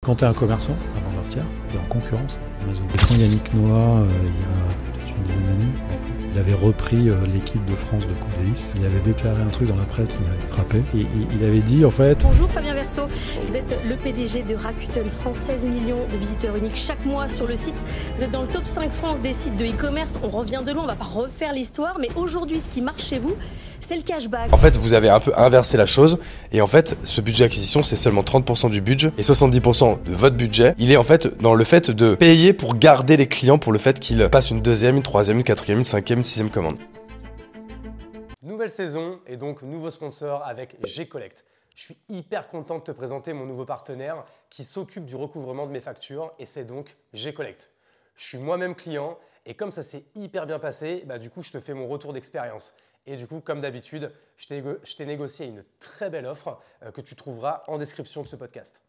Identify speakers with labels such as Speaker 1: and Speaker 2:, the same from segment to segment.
Speaker 1: Quand tu es un commerçant, un vendeur tiers, tu es en concurrence avec Amazon. Et quand Yannick Noah, il y a peut-être une dizaine d'années, il avait repris l'équipe de France de Coupe Davis. Il avait déclaré un truc dans la presse qui m'avait frappé. Et il avait dit en fait...
Speaker 2: Bonjour Fabien Verceau, vous êtes le PDG de Rakuten France, 16 millions de visiteurs uniques chaque mois sur le site. Vous êtes dans le top 5 France des sites de e-commerce. On revient de loin, on va pas refaire l'histoire, mais aujourd'hui ce qui marche chez vous, c'est le cashback.
Speaker 3: En fait, vous avez un peu inversé la chose et en fait, ce budget acquisition, c'est seulement 30% du budget et 70% de votre budget. Il est en fait dans le fait de payer pour garder les clients pour le fait qu'ils passent une deuxième, une troisième, une quatrième, une cinquième, une sixième commande. Nouvelle saison et donc nouveau sponsor avec G-Collect. Je suis hyper content de te présenter mon nouveau partenaire qui s'occupe du recouvrement de mes factures et c'est donc G-Collect. Je suis moi-même client et comme ça s'est hyper bien passé, du coup je te fais mon retour d'expérience. Et du coup, comme d'habitude, je t'ai négocié une très belle offre que tu trouveras en description de ce podcast.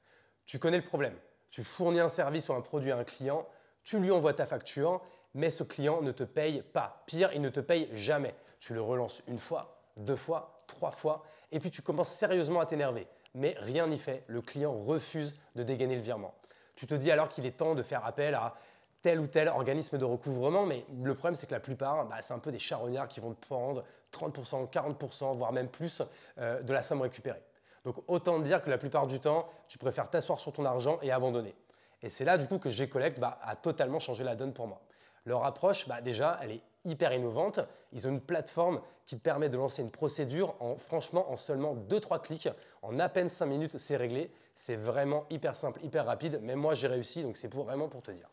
Speaker 3: Tu connais le problème. Tu fournis un service ou un produit à un client, tu lui envoies ta facture, mais ce client ne te paye pas. Pire, il ne te paye jamais. Tu le relances une fois, deux fois, trois fois, et puis tu commences sérieusement à t'énerver. Mais rien n'y fait, le client refuse de dégainer le virement. Tu te dis alors qu'il est temps de faire appel à tel ou tel organisme de recouvrement, mais le problème c'est que la plupart, c'est un peu des charognards qui vont te prendre 30%, 40%, voire même plus de la somme récupérée. Donc autant te dire que la plupart du temps, tu préfères t'asseoir sur ton argent et abandonner. Et c'est là du coup que G-Collect a totalement changé la donne pour moi. Leur approche, déjà, elle est hyper innovante. Ils ont une plateforme qui te permet de lancer une procédure franchement en seulement 2-3 clics. En à peine 5 minutes, c'est réglé. C'est vraiment hyper simple, hyper rapide. Même moi, j'ai réussi, donc c'est vraiment pour te dire.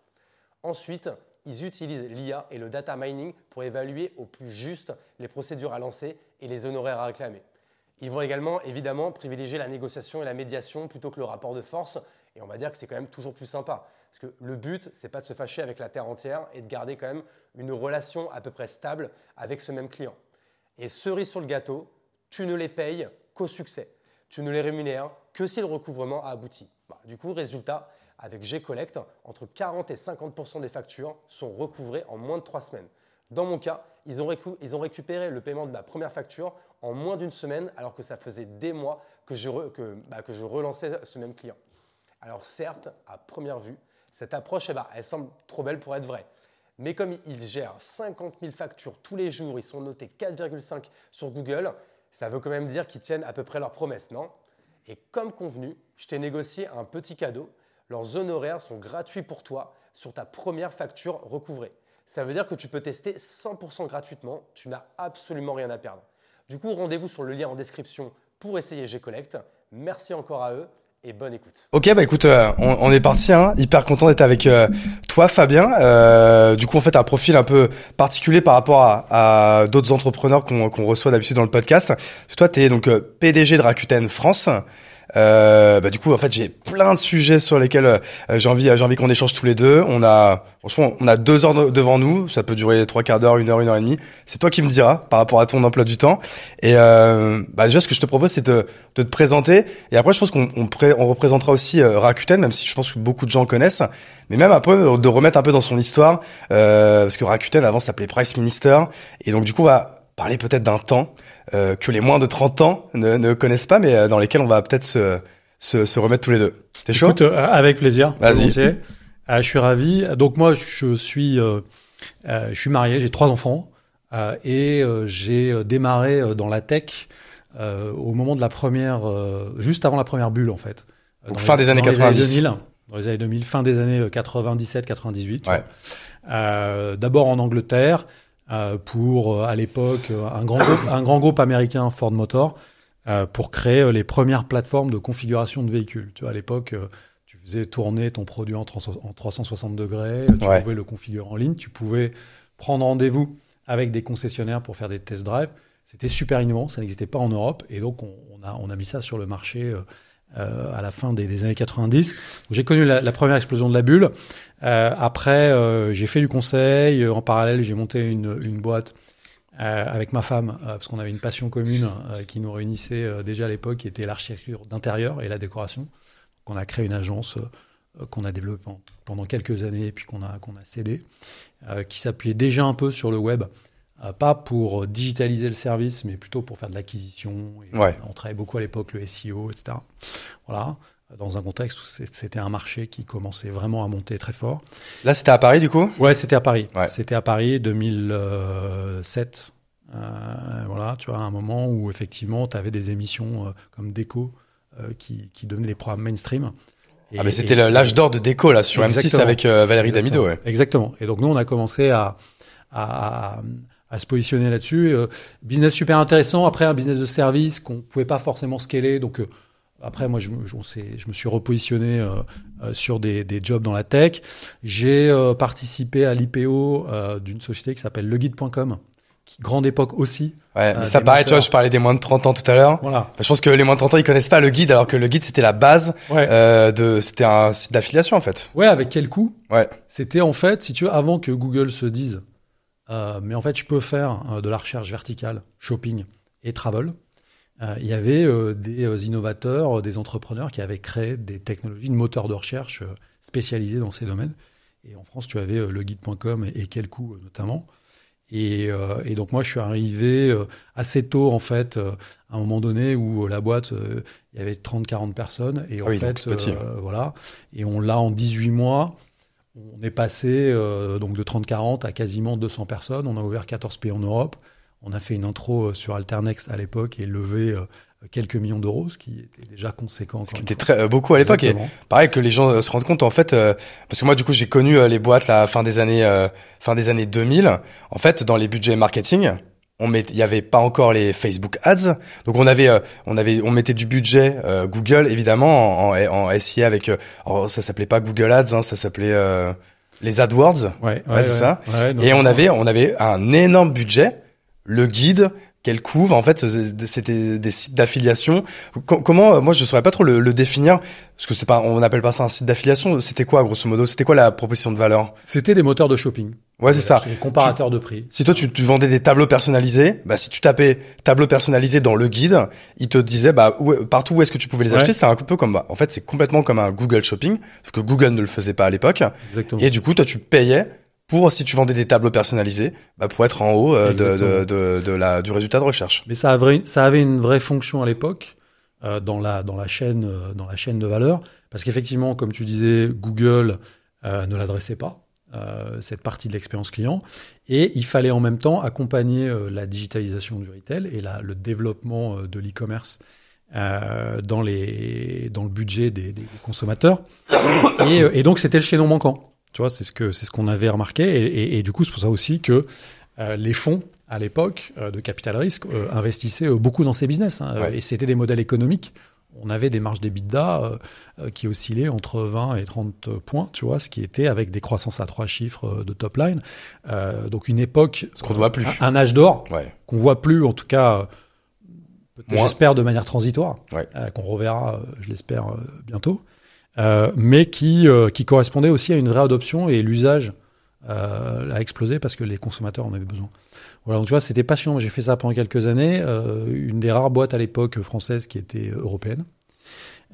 Speaker 3: Ensuite, ils utilisent l'IA et le data mining pour évaluer au plus juste les procédures à lancer et les honoraires à réclamer. Ils vont également, évidemment, privilégier la négociation et la médiation plutôt que le rapport de force. Et on va dire que c'est quand même toujours plus sympa. Parce que le but, ce n'est pas de se fâcher avec la terre entière et de garder quand même une relation à peu près stable avec ce même client. Et cerise sur le gâteau, tu ne les payes qu'au succès. Tu ne les rémunères que si le recouvrement a abouti. Du coup, résultat, avec G-Collect, entre 40 et 50% des factures sont recouvrées en moins de 3 semaines. Dans mon cas, ils ont récupéré le paiement de ma première facture en moins d'une semaine, alors que ça faisait des mois que je relançais ce même client. Alors certes, à première vue, cette approche, elle semble trop belle pour être vraie. Mais comme ils gèrent 50 000 factures tous les jours, ils sont notés 4,5 sur Google, ça veut quand même dire qu'ils tiennent à peu près leurs promesses, non? Et comme convenu, je t'ai négocié un petit cadeau. Leurs honoraires sont gratuits pour toi sur ta première facture recouvrée. Ça veut dire que tu peux tester 100% gratuitement, tu n'as absolument rien à perdre. Du coup, rendez-vous sur le lien en description pour essayer G-Collect. Merci encore à eux et bonne écoute. Ok, écoute, on est parti, hyper content d'être avec toi Fabien. Du coup, en fait, un profil un peu particulier par rapport à d'autres entrepreneurs qu'on reçoit d'habitude dans le podcast. Toi, tu es donc PDG de Rakuten France. Du coup, en fait, j'ai plein de sujets sur lesquels j'ai envie qu'on échange tous les deux. Franchement, on a 2 heures devant nous. Ça peut durer 3 quarts d'heure, 1 heure et demie. C'est toi qui me diras par rapport à ton emploi du temps. Et déjà, ce que je te propose, c'est de te présenter. Et après, je pense qu'on représentera aussi Rakuten, même si je pense que beaucoup de gens connaissent. Mais même un peu de remettre un peu dans son histoire, parce que Rakuten avant s'appelait Price Minister. Et donc, du coup, on va parler peut-être d'un temps que les moins de 30 ans ne connaissent pas, mais dans lesquels on va peut-être se remettre tous les deux. T'es chaud?
Speaker 1: Écoute, avec plaisir.
Speaker 3: Vas-y.
Speaker 1: Je suis ravi. Donc moi, je suis marié, j'ai 3 enfants et j'ai démarré dans la tech au moment de la première, juste avant la première bulle en fait.
Speaker 3: Donc fin des années 90.
Speaker 1: Dans les années 2000, fin des années 97-98.
Speaker 3: Ouais.
Speaker 1: D'abord en Angleterre. Pour à l'époque un grand groupe américain Ford Motor pour créer les premières plateformes de configuration de véhicules. Tu vois, à l'époque, tu faisais tourner ton produit en 360 degrés, tu pouvais le configurer en ligne, tu pouvais prendre rendez-vous avec des concessionnaires pour faire des test drive. C'était super innovant, ça n'existait pas en Europe et donc on a mis ça sur le marché à la fin des années 90. Donc, j'ai connu la première explosion de la bulle. Après, j'ai fait du conseil. En parallèle, j'ai monté une boîte avec ma femme parce qu'on avait une passion commune qui nous réunissait déjà à l'époque, qui était l'architecture d'intérieur et la décoration. Donc, on a créé une agence qu'on a développée pendant quelques années et puis qu'on a cédée, qui s'appuyait déjà un peu sur le web. Pas pour digitaliser le service, mais plutôt pour faire de l'acquisition. Et
Speaker 3: ouais.
Speaker 1: On travaillait beaucoup à l'époque le SEO, etc. Voilà. dans un contexte où c'était un marché qui commençait vraiment à monter très fort.
Speaker 3: Là, c'était à Paris, du coup?
Speaker 1: Ouais, c'était à Paris.
Speaker 3: Ouais.
Speaker 1: C'était à Paris 2007. Voilà, tu vois, un moment où effectivement, tu avais des émissions comme Déco qui devenaient des programmes mainstream.
Speaker 3: Mais c'était l'âge d'or de Déco, là, sur M6 avec Valérie Damido, ouais.
Speaker 1: Exactement. Et donc, nous, on a commencé à se positionner là-dessus. Business super intéressant. Après, un business de service qu'on pouvait pas forcément scaler. Donc, après, moi, je me suis repositionné sur des jobs dans la tech. J'ai participé à l'IPO d'une société qui s'appelle leguide.com, qui grande époque aussi.
Speaker 3: Ouais, mais ça paraît, tu vois, je parlais des moins de 30 ans tout à l'heure.
Speaker 1: Voilà.
Speaker 3: Je pense que les moins de 30 ans, ils connaissent pas le guide, alors que le guide, c'était la base c'était un site d'affiliation, en fait.
Speaker 1: Ouais, avec quel coût?
Speaker 3: Ouais.
Speaker 1: C'était en fait, si tu veux, avant que Google se dise, mais en fait, je peux faire de la recherche verticale, shopping et travel. Il y avait des innovateurs, des entrepreneurs qui avaient créé des technologies de moteurs de recherche spécialisés dans ces domaines. Et en France, tu avais leguide.com et Quelcoup notamment. Et donc moi, je suis arrivé assez tôt, en fait, à un moment donné où la boîte, il y avait 30-40 personnes. Et en fait, voilà. Et on l'a en 18 mois. On est passé donc de 30-40 à quasiment 200 personnes. On a ouvert 14 pays en Europe. On a fait une intro sur Alternex à l'époque et levé quelques millions d'euros, ce qui était déjà conséquent.
Speaker 3: Ce qui était très beaucoup à l'époque. Et pareil, que les gens se rendent compte, en fait, parce que moi, du coup, j'ai connu les boîtes la fin des années 2000. En fait, dans les budgets marketing, il y avait pas encore les Facebook Ads. Donc on mettait du budget Google, évidemment, en SIA avec, ça s'appelait pas Google Ads, hein, ça s'appelait les AdWords.
Speaker 1: Ouais,
Speaker 3: c'est ça. Et on avait un énorme budget. Le guide, qu'elle couvre, en fait, c'était des sites d'affiliation. Comment, moi, je saurais pas trop le définir, parce que on n'appelle pas ça un site d'affiliation. C'était quoi, grosso modo? C'était quoi la proposition de valeur?
Speaker 1: C'était des moteurs de shopping.
Speaker 3: Ouais, c'est ça.
Speaker 1: Des comparateurs de prix.
Speaker 3: Si toi, tu vendais des tableaux personnalisés, si tu tapais tableaux personnalisés dans le guide, il te disait, partout où est-ce que tu pouvais les acheter, c'était un peu comme, en fait, c'est complètement comme un Google Shopping, parce que Google ne le faisait pas à l'époque.
Speaker 1: Exactement.
Speaker 3: Et du coup, toi, tu payais pour, si tu vendais des tableaux personnalisés, pour être en haut du résultat de recherche.
Speaker 1: Mais ça avait une vraie fonction à l'époque dans la chaîne de valeur, parce qu'effectivement, comme tu disais, Google ne l'adressait pas cette partie de l'expérience client, et il fallait en même temps accompagner la digitalisation du retail et le développement de l'e-commerce dans le budget des consommateurs, et donc c'était le chaînon manquant. Tu vois, c'est ce qu'on avait remarqué, et du coup, c'est pour ça aussi que les fonds, à l'époque, de capital risque, investissaient beaucoup dans ces business. Et c'était des modèles économiques. On avait des marges d'EBITDA qui oscillaient entre 20 et 30 points, tu vois, ce qui était avec des croissances à 3 chiffres de top line. Donc une époque,
Speaker 3: ce qu'on ne voit plus.
Speaker 1: Un âge d'or, qu'on voit plus, en tout cas, j'espère de manière transitoire, qu'on reverra, je l'espère, bientôt. Mais qui correspondait aussi à une vraie adoption, et l'usage a explosé parce que les consommateurs en avaient besoin. Voilà, donc tu vois, c'était passionnant. J'ai fait ça pendant quelques années, une des rares boîtes à l'époque françaises qui était européenne.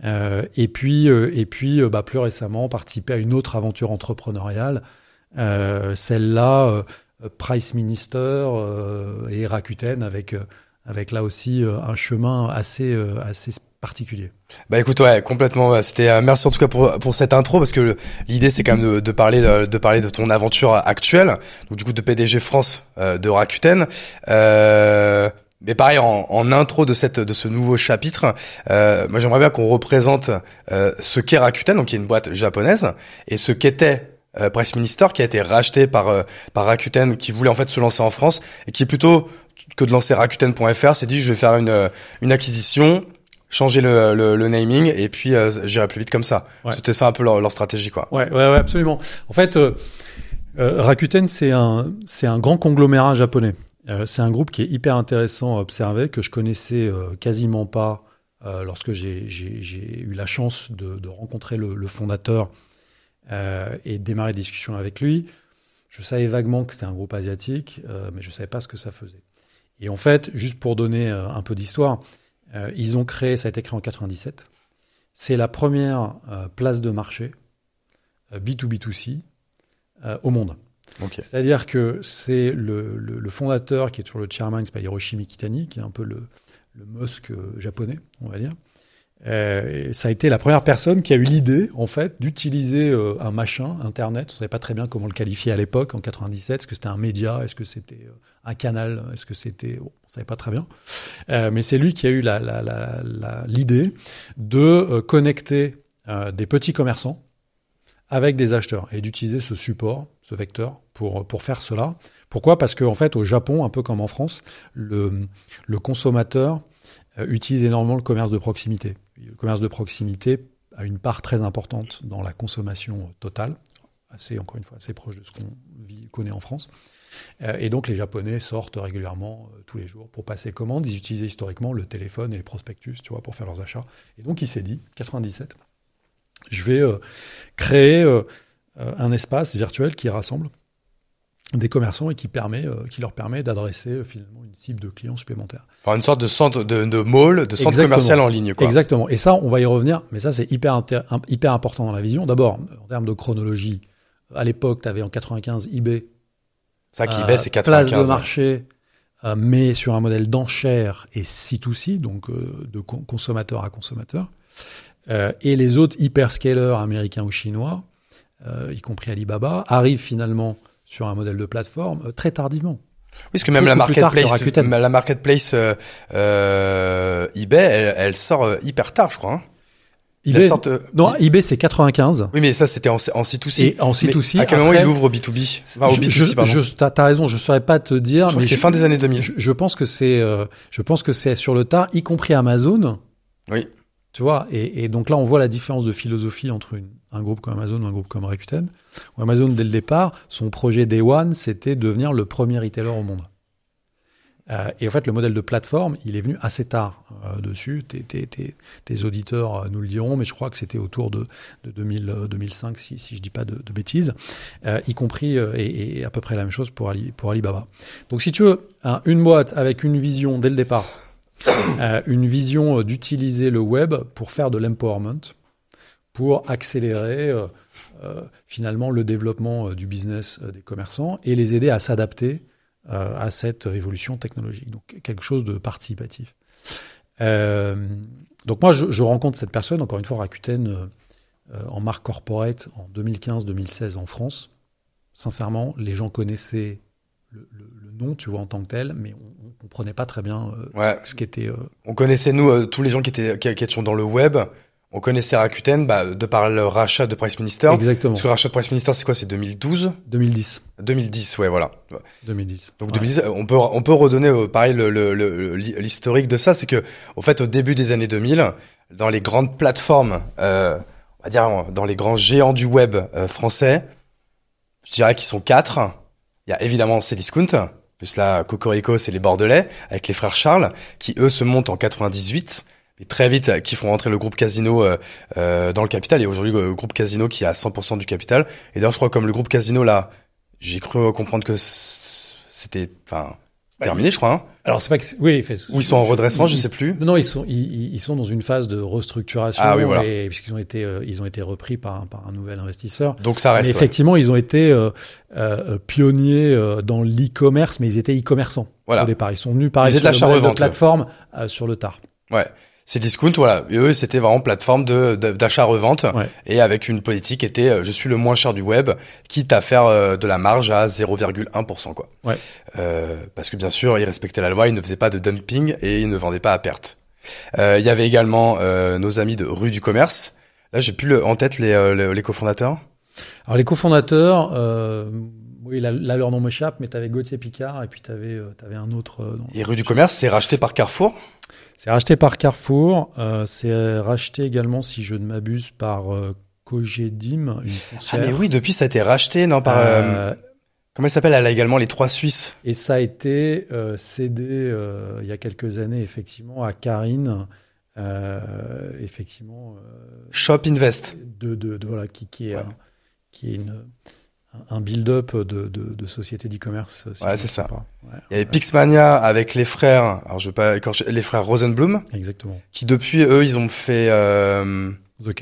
Speaker 1: Et puis, plus récemment, participer à une autre aventure entrepreneuriale, celle-là, Price Minister et Rakuten, avec là aussi un chemin assez particulier.
Speaker 3: Écoute, complètement. C'était merci en tout cas pour cette intro, parce que l'idée c'est quand même de parler de ton aventure actuelle, donc du coup de PDG France de Rakuten. Mais pareil, en intro de ce nouveau chapitre, moi j'aimerais bien qu'on représente ce qu'est Rakuten, donc qui est une boîte japonaise, et ce qu'était Price Minister, qui a été racheté par Rakuten, qui voulait en fait se lancer en France, et qui plutôt que de lancer Rakuten.fr s'est dit je vais faire une acquisition, changer le naming, et puis j'irai plus vite comme ça. C'était ça un peu leur stratégie, quoi.
Speaker 1: Ouais, absolument. En fait, Rakuten, c'est un grand conglomérat japonais. C'est un groupe qui est hyper intéressant à observer, que je connaissais quasiment pas lorsque j'ai eu la chance de rencontrer le fondateur et de démarrer des discussions avec lui. Je savais vaguement que c'était un groupe asiatique, mais je savais pas ce que ça faisait. Et en fait, juste pour donner un peu d'histoire, ils ont créé, ça a été créé en 97. C'est la première place de marché B2B2C au monde.
Speaker 3: Okay.
Speaker 1: C'est-à-dire que c'est le fondateur, qui est toujours le chairman, qui s'appelle Hiroshi Mikitani, qui est un peu le Musk japonais, on va dire, Ça a été la première personne qui a eu l'idée, en fait, d'utiliser un machin, Internet. On savait pas très bien comment le qualifier à l'époque, en 97. Est-ce que c'était un média? Est-ce que c'était un canal? Est-ce que c'était... Bon, on savait pas très bien. Mais c'est lui qui a eu l'idée de connecter des petits commerçants avec des acheteurs et d'utiliser ce support, ce vecteur, pour faire cela. Pourquoi? Parce qu'en fait, au Japon, un peu comme en France, le consommateur utilise énormément le commerce de proximité. Le commerce de proximité a une part très importante dans la consommation totale, encore une fois, assez proche de ce qu'on connaît en France. Et donc, les Japonais sortent régulièrement, tous les jours, pour passer commande. Ils utilisaient historiquement le téléphone et les prospectus, tu vois, pour faire leurs achats. Et donc, il s'est dit, 97, je vais créer un espace virtuel qui rassemble des commerçants et qui leur permet d'adresser finalement une cible de clients supplémentaires.
Speaker 3: Enfin, une sorte de centre de mall, de centre commercial en ligne, quoi.
Speaker 1: Exactement. Et ça, on va y revenir, mais ça, c'est hyper important dans la vision. D'abord, en termes de chronologie, à l'époque, tu avais en 95 eBay.
Speaker 3: C'est ça qu'eBay, c'est 95.
Speaker 1: Place de marché, mais sur un modèle d'enchères et C2C, donc de consommateur à consommateur. Et les autres hyperscalers américains ou chinois, y compris Alibaba, arrivent finalement sur un modèle de plateforme très tardivement.
Speaker 3: Oui, parce que même la marketplace eBay, elle sort hyper tard, je crois. Hein.
Speaker 1: eBay, non, eBay c'est 95.
Speaker 3: Oui, mais ça c'était en C2C.
Speaker 1: Et en C2C.
Speaker 3: À quel moment il ouvre au B2B? Enfin, au B2C, pardon.
Speaker 1: T'as raison, je saurais pas te dire.
Speaker 3: Je crois que c'est fin des années 2000.
Speaker 1: Je pense que c'est sur le tard, y compris Amazon.
Speaker 3: Oui.
Speaker 1: Tu vois, et donc là, on voit la différence de philosophie entre un groupe comme Amazon ou un groupe comme Rakuten. Où Amazon, dès le départ, son projet Day One, c'était devenir le premier retailer au monde. Et en fait, le modèle de plateforme, il est venu assez tard dessus. Tes auditeurs nous le diront, mais je crois que c'était autour de 2005, si je dis pas de bêtises, y compris et à peu près la même chose pour Alibaba. Donc, si tu veux, une boîte avec une vision dès le départ, une vision d'utiliser le web pour faire de l'empowerment, pour accélérer finalement le développement du business des commerçants et les aider à s'adapter à cette révolution technologique. Donc quelque chose de participatif. Donc moi, je rencontre cette personne, encore une fois, Rakuten, en marque corporate en 2015-2016 en France. Sincèrement, les gens connaissaient le nom, tu vois, en tant que tel, mais on comprenait pas très bien ce qui était...
Speaker 3: On connaissait, nous, tous les gens qui étaient dans le web, on connaissait Rakuten de par le rachat de Price Minister.
Speaker 1: Exactement.
Speaker 3: Parce que le rachat de Price Minister, c'est quoi? C'est 2012
Speaker 1: 2010.
Speaker 3: 2010, ouais, voilà.
Speaker 1: 2010.
Speaker 3: Donc 2010, on peut redonner pareil l'historique de ça, c'est que au fait au début des années 2000, dans les grandes plateformes, on va dire dans les grands géants du web français, je dirais qu'ils sont 4. Il y a évidemment Cdiscount, plus là Cocorico, c'est les Bordelais avec les frères Charles qui eux se montent en 98. Et très vite, qui font rentrer le groupe Casino dans le capital. Et aujourd'hui, le groupe Casino qui a 100% du capital. Et d'ailleurs, je crois comme le groupe Casino, là, j'ai cru comprendre que c'était terminé, je crois. Hein.
Speaker 1: Alors, c'est pas que... Oui,
Speaker 3: ou ils sont en redressement, je sais plus.
Speaker 1: Non, ils sont dans une phase de restructuration.
Speaker 3: Ah oui, voilà.
Speaker 1: Puisqu'ils ont été repris par un nouvel investisseur.
Speaker 3: Donc ça reste.
Speaker 1: Mais effectivement, ils ont été pionniers dans l'e-commerce, mais ils étaient e-commerçants au départ. Ils sont venus par
Speaker 3: de
Speaker 1: plateforme sur le tard.
Speaker 3: Ouais. Cdiscount, voilà. Et eux, c'était vraiment plateforme d'achat-revente.
Speaker 1: Ouais.
Speaker 3: Et avec une politique qui était, je suis le moins cher du web, quitte à faire de la marge à 0,1%, quoi.
Speaker 1: Ouais.
Speaker 3: Parce que bien sûr, ils respectaient la loi, ils ne faisaient pas de dumping et ils ne vendaient pas à perte. Il y avait également nos amis de Rue du Commerce. Là, j'ai plus en tête les cofondateurs.
Speaker 1: Alors les cofondateurs, oui, là leur nom m'échappe, mais t'avais Gauthier Picard et puis t'avais un autre.
Speaker 3: Et Rue du Commerce, c'est racheté par Carrefour.
Speaker 1: C'est racheté par Carrefour. C'est racheté également, si je ne m'abuse, par Cogedim, une foncière.
Speaker 3: Ah mais oui, depuis ça a été racheté, non par. Comment elle s'appelle? Elle a également les 3 Suisses.
Speaker 1: Et ça a été cédé il y a quelques années, effectivement, à Carine. Effectivement.
Speaker 3: Shop Invest.
Speaker 1: Voilà, qui est un build-up de société d'e-commerce.
Speaker 3: Ouais, c'est ça.
Speaker 1: Ouais,
Speaker 3: il y avait Pixmania avec les frères, alors je veux pas écorcher, les frères Rosenblum.
Speaker 1: Exactement.
Speaker 3: Qui depuis eux, ils ont fait
Speaker 1: The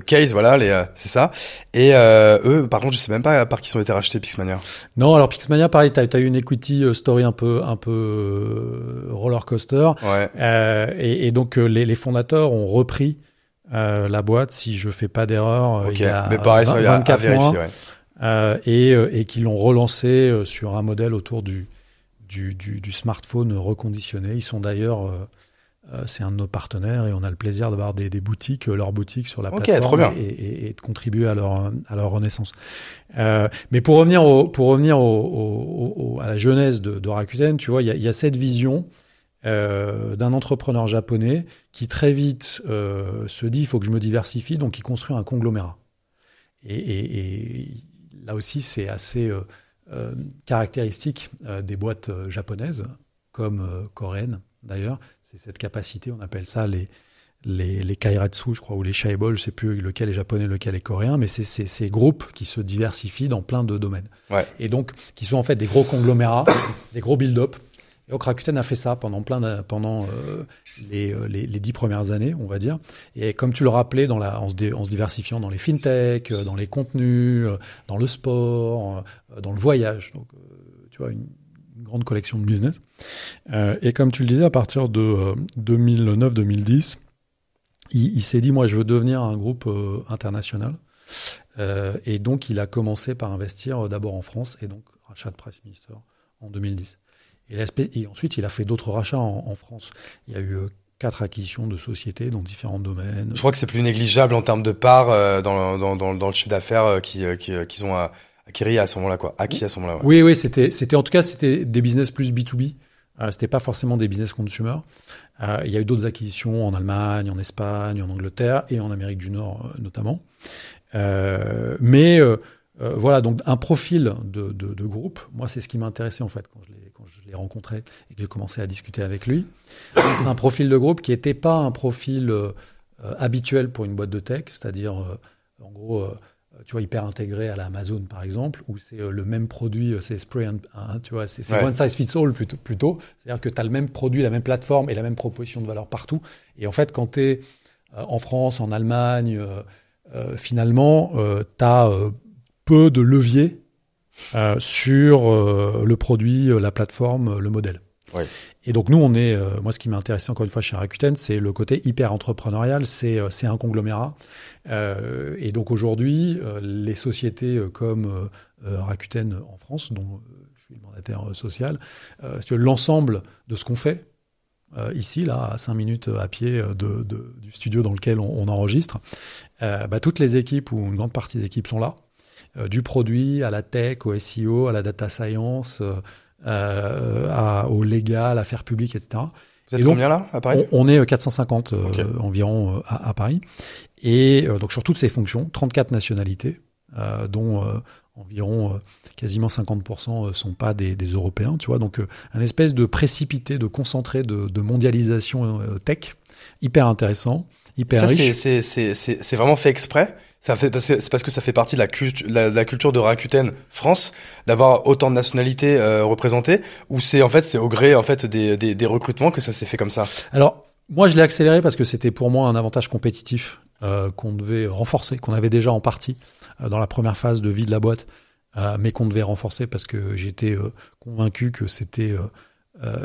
Speaker 3: Case, voilà, c'est ça. Et eux, par contre, je sais même pas par qui ils ont été rachetés, Pixmania.
Speaker 1: Non, alors Pixmania, pareil, t'as eu une equity story un peu roller coaster.
Speaker 3: Ouais.
Speaker 1: Et donc les fondateurs ont repris la boîte, si je fais pas d'erreur, il y a
Speaker 3: mais pareil, ça,
Speaker 1: 24
Speaker 3: à vérifier,
Speaker 1: mois, et qui l'ont relancé sur un modèle autour du smartphone reconditionné. Ils sont d'ailleurs, c'est un de nos partenaires et on a le plaisir d'avoir des boutiques, leurs boutiques sur la plateforme
Speaker 3: trop bien.
Speaker 1: Et de contribuer à leur renaissance. Mais pour revenir à la genèse de Rakuten, tu vois, il y a cette vision d'un entrepreneur japonais qui très vite se dit il faut que je me diversifie, donc il construit un conglomérat. Et là aussi, c'est assez caractéristique des boîtes japonaises, comme coréennes d'ailleurs. C'est cette capacité, on appelle ça les kairatsu, je crois, ou les shaibol, je sais plus lequel est japonais, lequel est coréen, mais c'est ces groupes qui se diversifient dans plein de domaines.
Speaker 3: Ouais.
Speaker 1: Et donc, qui sont en fait des gros conglomérats, des gros build-up. Et donc Rakuten a fait ça pendant les 10 premières années, on va dire. Et comme tu le rappelais, en se diversifiant dans les fintech, dans les contenus, dans le sport, dans le voyage. Donc, tu vois, une grande collection de business. Et comme tu le disais, à partir de 2009-2010, il s'est dit, moi, je veux devenir un groupe international. Et donc, il a commencé par investir d'abord en France et donc rachat de Price Minister en 2010. Et ensuite, il a fait d'autres rachats en France. Il y a eu 4 acquisitions de sociétés dans différents domaines.
Speaker 3: Je crois que c'est plus négligeable en termes de part dans le chiffre d'affaires qu'ils ont acquis à ce moment-là, quoi. Acquis à ce moment-là.
Speaker 1: Oui,
Speaker 3: Ouais.
Speaker 1: c'était en tout cas c'était des business plus B2B. C'était pas forcément des business consumer. Il y a eu d'autres acquisitions en Allemagne, en Espagne, en Angleterre et en Amérique du Nord notamment. Voilà, donc un profil de groupe. Moi, c'est ce qui m'intéressait en fait quand je l'ai rencontré et que j'ai commencé à discuter avec lui. Un profil de groupe qui n'était pas un profil habituel pour une boîte de tech, c'est-à-dire en gros, tu vois, hyper intégré à la Amazon par exemple, où c'est le même produit, c'est spray tu vois, c'est one size fits all plutôt. C'est-à-dire que tu as le même produit, la même plateforme et la même proposition de valeur partout. Et en fait, quand tu es en France, en Allemagne, finalement, tu as peu de levier sur le produit, la plateforme, le modèle.
Speaker 3: Ouais.
Speaker 1: Et donc nous, moi ce qui m'a intéressé encore une fois chez Rakuten, c'est le côté hyper entrepreneurial, c'est un conglomérat. Et donc aujourd'hui, les sociétés comme Rakuten en France, dont je suis le mandataire social, l'ensemble de ce qu'on fait, ici, là, à 5 minutes à pied du studio dans lequel on enregistre, toutes les équipes ou une grande partie des équipes sont là. Du produit à la tech, au SEO, à la data science, au légal, affaires publiques, etc.
Speaker 3: Vous êtes combien là, à Paris ?
Speaker 1: On est 450 environ à Paris. Et donc sur toutes ces fonctions, 34 nationalités, dont environ quasiment 50% sont pas des Européens, tu vois. Donc un espèce de précipité, de concentré de mondialisation tech, hyper intéressant, hyper riche.
Speaker 3: C'est vraiment fait exprès. C'est parce que ça fait partie de la culture de Rakuten France d'avoir autant de nationalités représentées, ou c'est au gré des recrutements que ça s'est fait comme ça.
Speaker 1: Alors moi je l'ai accéléré parce que c'était pour moi un avantage compétitif qu'on devait renforcer, qu'on avait déjà en partie dans la première phase de vie de la boîte, mais qu'on devait renforcer parce que j'étais convaincu que c'était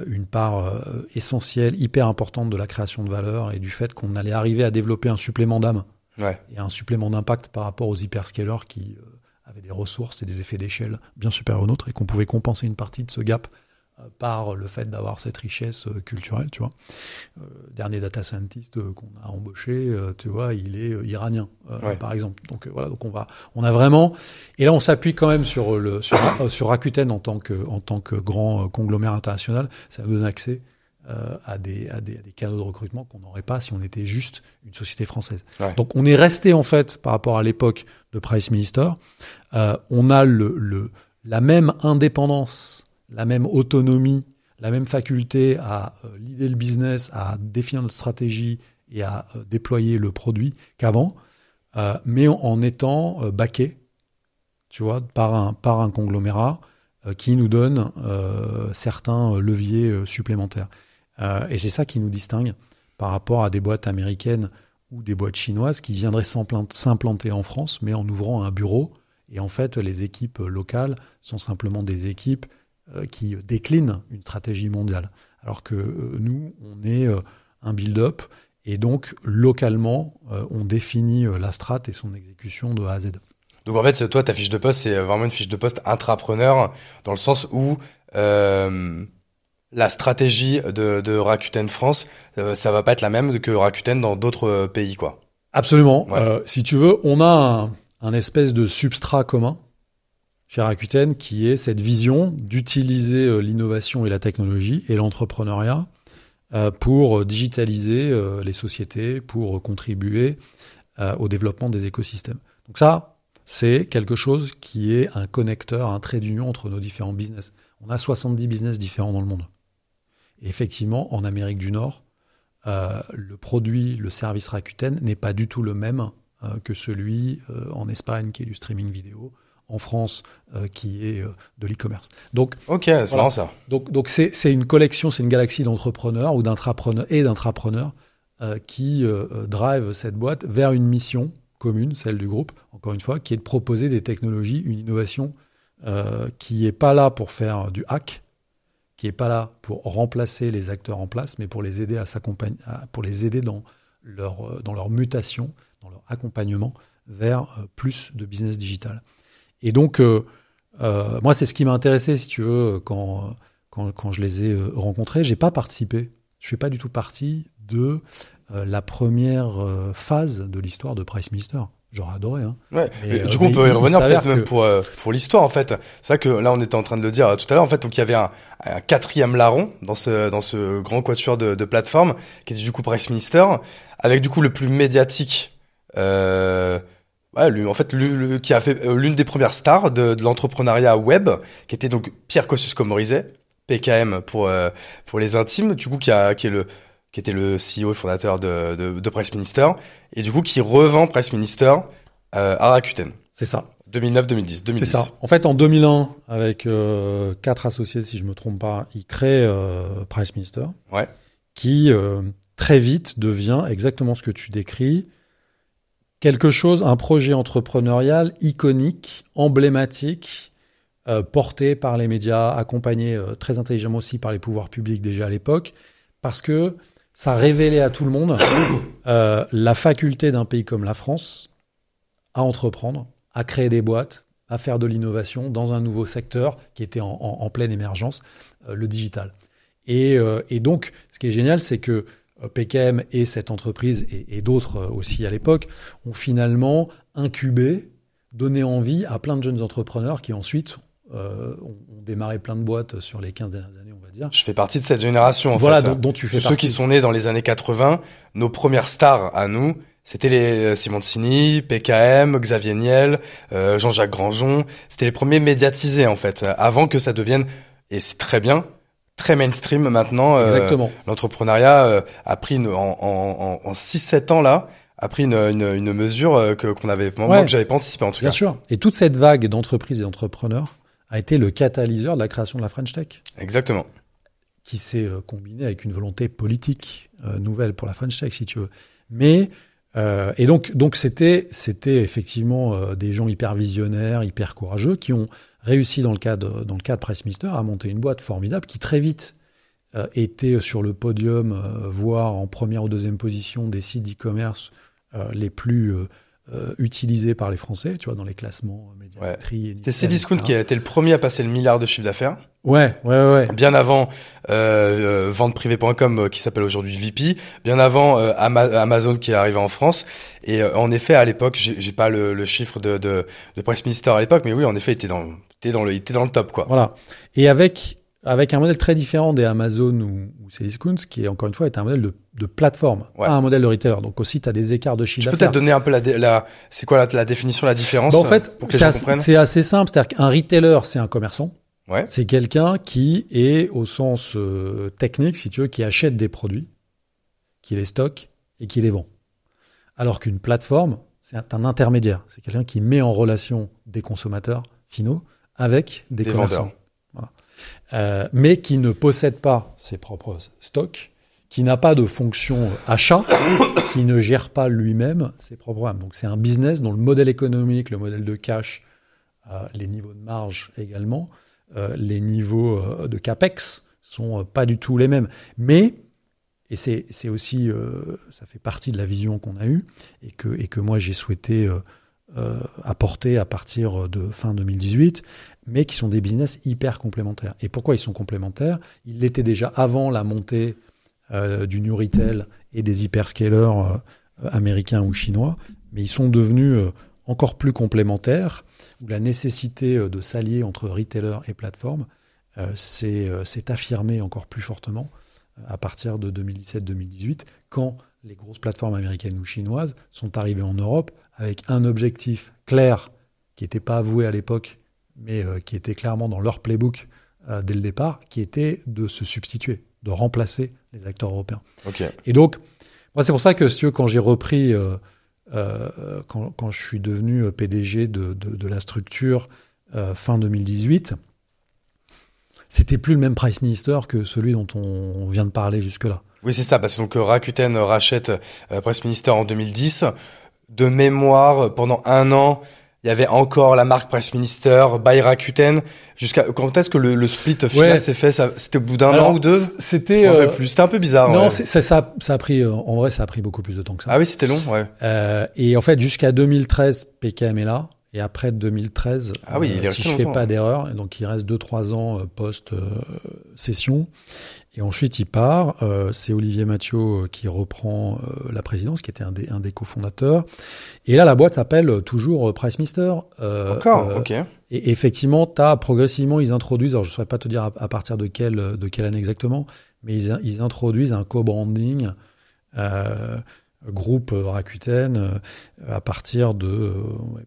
Speaker 1: une part essentielle, hyper importante de la création de valeur et du fait qu'on allait arriver à développer un supplément d'âme.
Speaker 3: Ouais.
Speaker 1: Et un supplément d'impact par rapport aux hyperscalers qui avaient des ressources et des effets d'échelle bien supérieurs aux nôtres et qu'on pouvait compenser une partie de ce gap par le fait d'avoir cette richesse culturelle, tu vois. Dernier data scientist qu'on a embauché, tu vois, il est iranien, par exemple. Donc voilà, donc on a vraiment, et là on s'appuie quand même sur Rakuten en tant que grand conglomérat international. Ça nous donne accès à des canaux de recrutement qu'on n'aurait pas si on était juste une société française. Ouais. Donc on est resté en fait par rapport à l'époque de Price Minister, on a la même indépendance, la même autonomie, la même faculté à leader le business, à définir notre stratégie et à déployer le produit qu'avant, mais en étant backé, tu vois, par un conglomérat qui nous donne certains leviers supplémentaires. Et c'est ça qui nous distingue par rapport à des boîtes américaines ou des boîtes chinoises qui viendraient s'implanter en France, mais en ouvrant un bureau. Et en fait, les équipes locales sont simplement des équipes qui déclinent une stratégie mondiale. Alors que nous, on est un build-up Et donc, localement, on définit la strat et son exécution de A à Z.
Speaker 3: Donc en fait, toi, ta fiche de poste, c'est vraiment une fiche de poste intrapreneur, dans le sens où la stratégie de Rakuten France, ça va pas être la même que Rakuten dans d'autres pays, quoi.
Speaker 1: Absolument.
Speaker 3: Ouais.
Speaker 1: Si tu veux, on a un espèce de substrat commun chez Rakuten qui est cette vision d'utiliser l'innovation et la technologie et l'entrepreneuriat pour digitaliser les sociétés, pour contribuer au développement des écosystèmes. Donc ça, c'est quelque chose qui est un connecteur, un trait d'union entre nos différents business. On a 70 business différents dans le monde. Et effectivement, en Amérique du Nord, le produit, le service Rakuten n'est pas du tout le même que celui en Espagne qui est du streaming vidéo, en France qui est de l'e-commerce. Donc,
Speaker 3: ok, c'est marrant ça.
Speaker 1: Donc c'est une collection, c'est une galaxie d'entrepreneurs ou d'intrapreneurs qui drive cette boîte vers une mission commune, celle du groupe, encore une fois, qui est de proposer des technologies, une innovation qui n'est pas là pour faire du hack, qui n'est pas là pour remplacer les acteurs en place, mais pour les aider à s'accompagner, pour les aider dans leur mutation, dans leur accompagnement vers plus de business digital. Et donc, moi, c'est ce qui m'a intéressé, si tu veux, quand je les ai rencontrés. J'ai pas participé. Je fais pas du tout partie de la première phase de l'histoire de Priceminister. J'aurais adoré. Hein.
Speaker 3: Ouais. Mais, du coup, on peut y revenir peut-être même pour l'histoire, en fait. C'est vrai que là, on était en train de le dire tout à l'heure. En fait, donc il y avait un quatrième larron dans ce grand quatuor de plateforme qui était du coup Priceminister, avec du coup le plus médiatique. Lui, en fait, qui a fait l'une des premières stars de l'entrepreneuriat web, qui était donc Pierre Kosciusko-Morizet, PKM pour les intimes, du coup qui était le CEO et fondateur de Priceminister, et du coup qui revend Priceminister à Rakuten.
Speaker 1: C'est ça.
Speaker 3: 2009-2010.
Speaker 1: C'est ça. En fait, en 2001, avec 4 associés, si je me trompe pas, il crée Priceminister,
Speaker 3: ouais.
Speaker 1: Qui très vite devient exactement ce que tu décris, quelque chose, un projet entrepreneurial iconique, emblématique, porté par les médias, accompagné très intelligemment aussi par les pouvoirs publics déjà à l'époque, parce que ça révélait à tout le monde la faculté d'un pays comme la France à entreprendre, à créer des boîtes, à faire de l'innovation dans un nouveau secteur qui était en pleine émergence, le digital. Et donc, ce qui est génial, c'est que PKM et cette entreprise, et d'autres aussi à l'époque, ont finalement incubé, donné envie à plein de jeunes entrepreneurs qui ensuite ont démarré plein de boîtes sur les 15 dernières années, on va dire.
Speaker 3: Je fais partie de cette génération, en
Speaker 1: fait. Voilà, dont tu fais
Speaker 3: partie.
Speaker 1: Ceux
Speaker 3: qui sont nés dans les années 80, nos premières stars à nous, c'était les Simoncini, PKM, Xavier Niel, Jean-Jacques Granjon. C'était les premiers médiatisés, en fait, avant que ça devienne, et c'est très bien, très mainstream maintenant.
Speaker 1: Exactement.
Speaker 3: L'entrepreneuriat a pris en 6-7 ans là, a pris une mesure qu'on avait, moi que j'avais pas anticipé en tout cas.
Speaker 1: Bien sûr. Et toute cette vague d'entreprises et d'entrepreneurs a été le catalyseur de la création de la French Tech.
Speaker 3: Exactement.
Speaker 1: Qui s'est combinée avec une volonté politique nouvelle pour la French Tech, si tu veux. Mais et donc c'était effectivement des gens hyper visionnaires, hyper courageux, qui ont réussi dans le cadre Priceminister à monter une boîte formidable qui très vite était sur le podium, voire en première ou deuxième position des sites d'e-commerce les plus utilisés par les Français, tu vois, dans les classements médiamétrie.
Speaker 3: Ouais. C'était Cdiscount qui a été le premier à passer le milliard de chiffre d'affaires.
Speaker 1: Ouais.
Speaker 3: Bien avant venteprivée.com qui s'appelle aujourd'hui VP, bien avant Amazon qui est arrivé en France. Et en effet, à l'époque, j'ai pas le chiffre de Priceminister à l'époque, mais oui, en effet, il était dans le top, quoi.
Speaker 1: Voilà. Et avec un modèle très différent des Amazon ou Cdiscount, qui encore une fois est un modèle de plateforme, pas un modèle de retailer. Donc aussi, tu as des écarts de chiffre d'affaires.
Speaker 3: Tu peux peut-être donner un peu c'est quoi la définition, la différence
Speaker 1: en fait,
Speaker 3: pour que les gens comprennent.
Speaker 1: C'est assez simple. C'est-à-dire qu'un retailer, c'est un commerçant.
Speaker 3: Ouais.
Speaker 1: C'est quelqu'un qui est, au sens technique, si tu veux, qui achète des produits, qui les stocke et qui les vend. Alors qu'une plateforme, c'est un intermédiaire. C'est quelqu'un qui met en relation des consommateurs finaux avec des commerçants. Voilà. Mais qui ne possède pas ses propres stocks, qui n'a pas de fonction achat, qui ne gère pas lui-même ses propres programmes. Donc c'est un business dont le modèle économique, le modèle de cash, les niveaux de marge également, les niveaux de capex sont pas du tout les mêmes. Mais Et c'est aussi, ça fait partie de la vision qu'on a eue et que moi j'ai souhaité apporter à partir de fin 2018, mais qui sont des business hyper complémentaires. Et pourquoi ils sont complémentaires? Ils l'étaient déjà avant la montée du New Retail et des hyperscalers américains ou chinois, mais ils sont devenus encore plus complémentaires, où la nécessité de s'allier entre retailers et plateformes s'est affirmée encore plus fortement à partir de 2017-2018, quand les grosses plateformes américaines ou chinoises sont arrivées en Europe avec un objectif clair qui n'était pas avoué à l'époque, mais qui était clairement dans leur playbook dès le départ, qui était de se substituer, de remplacer les acteurs européens.
Speaker 3: Okay.
Speaker 1: Et donc, moi, c'est pour ça que, si tu veux, quand j'ai repris, quand je suis devenu PDG de la structure fin 2018, c'était plus le même Price Minister que celui dont on vient de parler jusque-là.
Speaker 3: Oui, c'est ça, parce que donc Rakuten rachète Price Minister en 2010. De mémoire, pendant un an, il y avait encore la marque Price Minister, by Rakuten. Jusqu'à quand est-ce que le split final s'est fait? C'était au bout d'un an ou deux?
Speaker 1: C'était
Speaker 3: un peu bizarre.
Speaker 1: Non,
Speaker 3: ouais.
Speaker 1: ça a pris. En vrai, ça a pris beaucoup plus de temps que ça.
Speaker 3: Ah oui, c'était long, ouais.
Speaker 1: Et en fait, jusqu'à 2013, PKM est là. Et après 2013, si je fais pas d'erreur, donc il reste 2-3 ans post-session. Et ensuite, il part. C'est Olivier Mathieu qui reprend la présidence, qui était un des cofondateurs. Et là, la boîte s'appelle toujours Price Minister.
Speaker 3: Encore, ok.
Speaker 1: Et effectivement, progressivement, ils introduisent, alors je ne saurais pas te dire à partir de quelle année exactement, mais ils introduisent un co-branding groupe Rakuten à partir de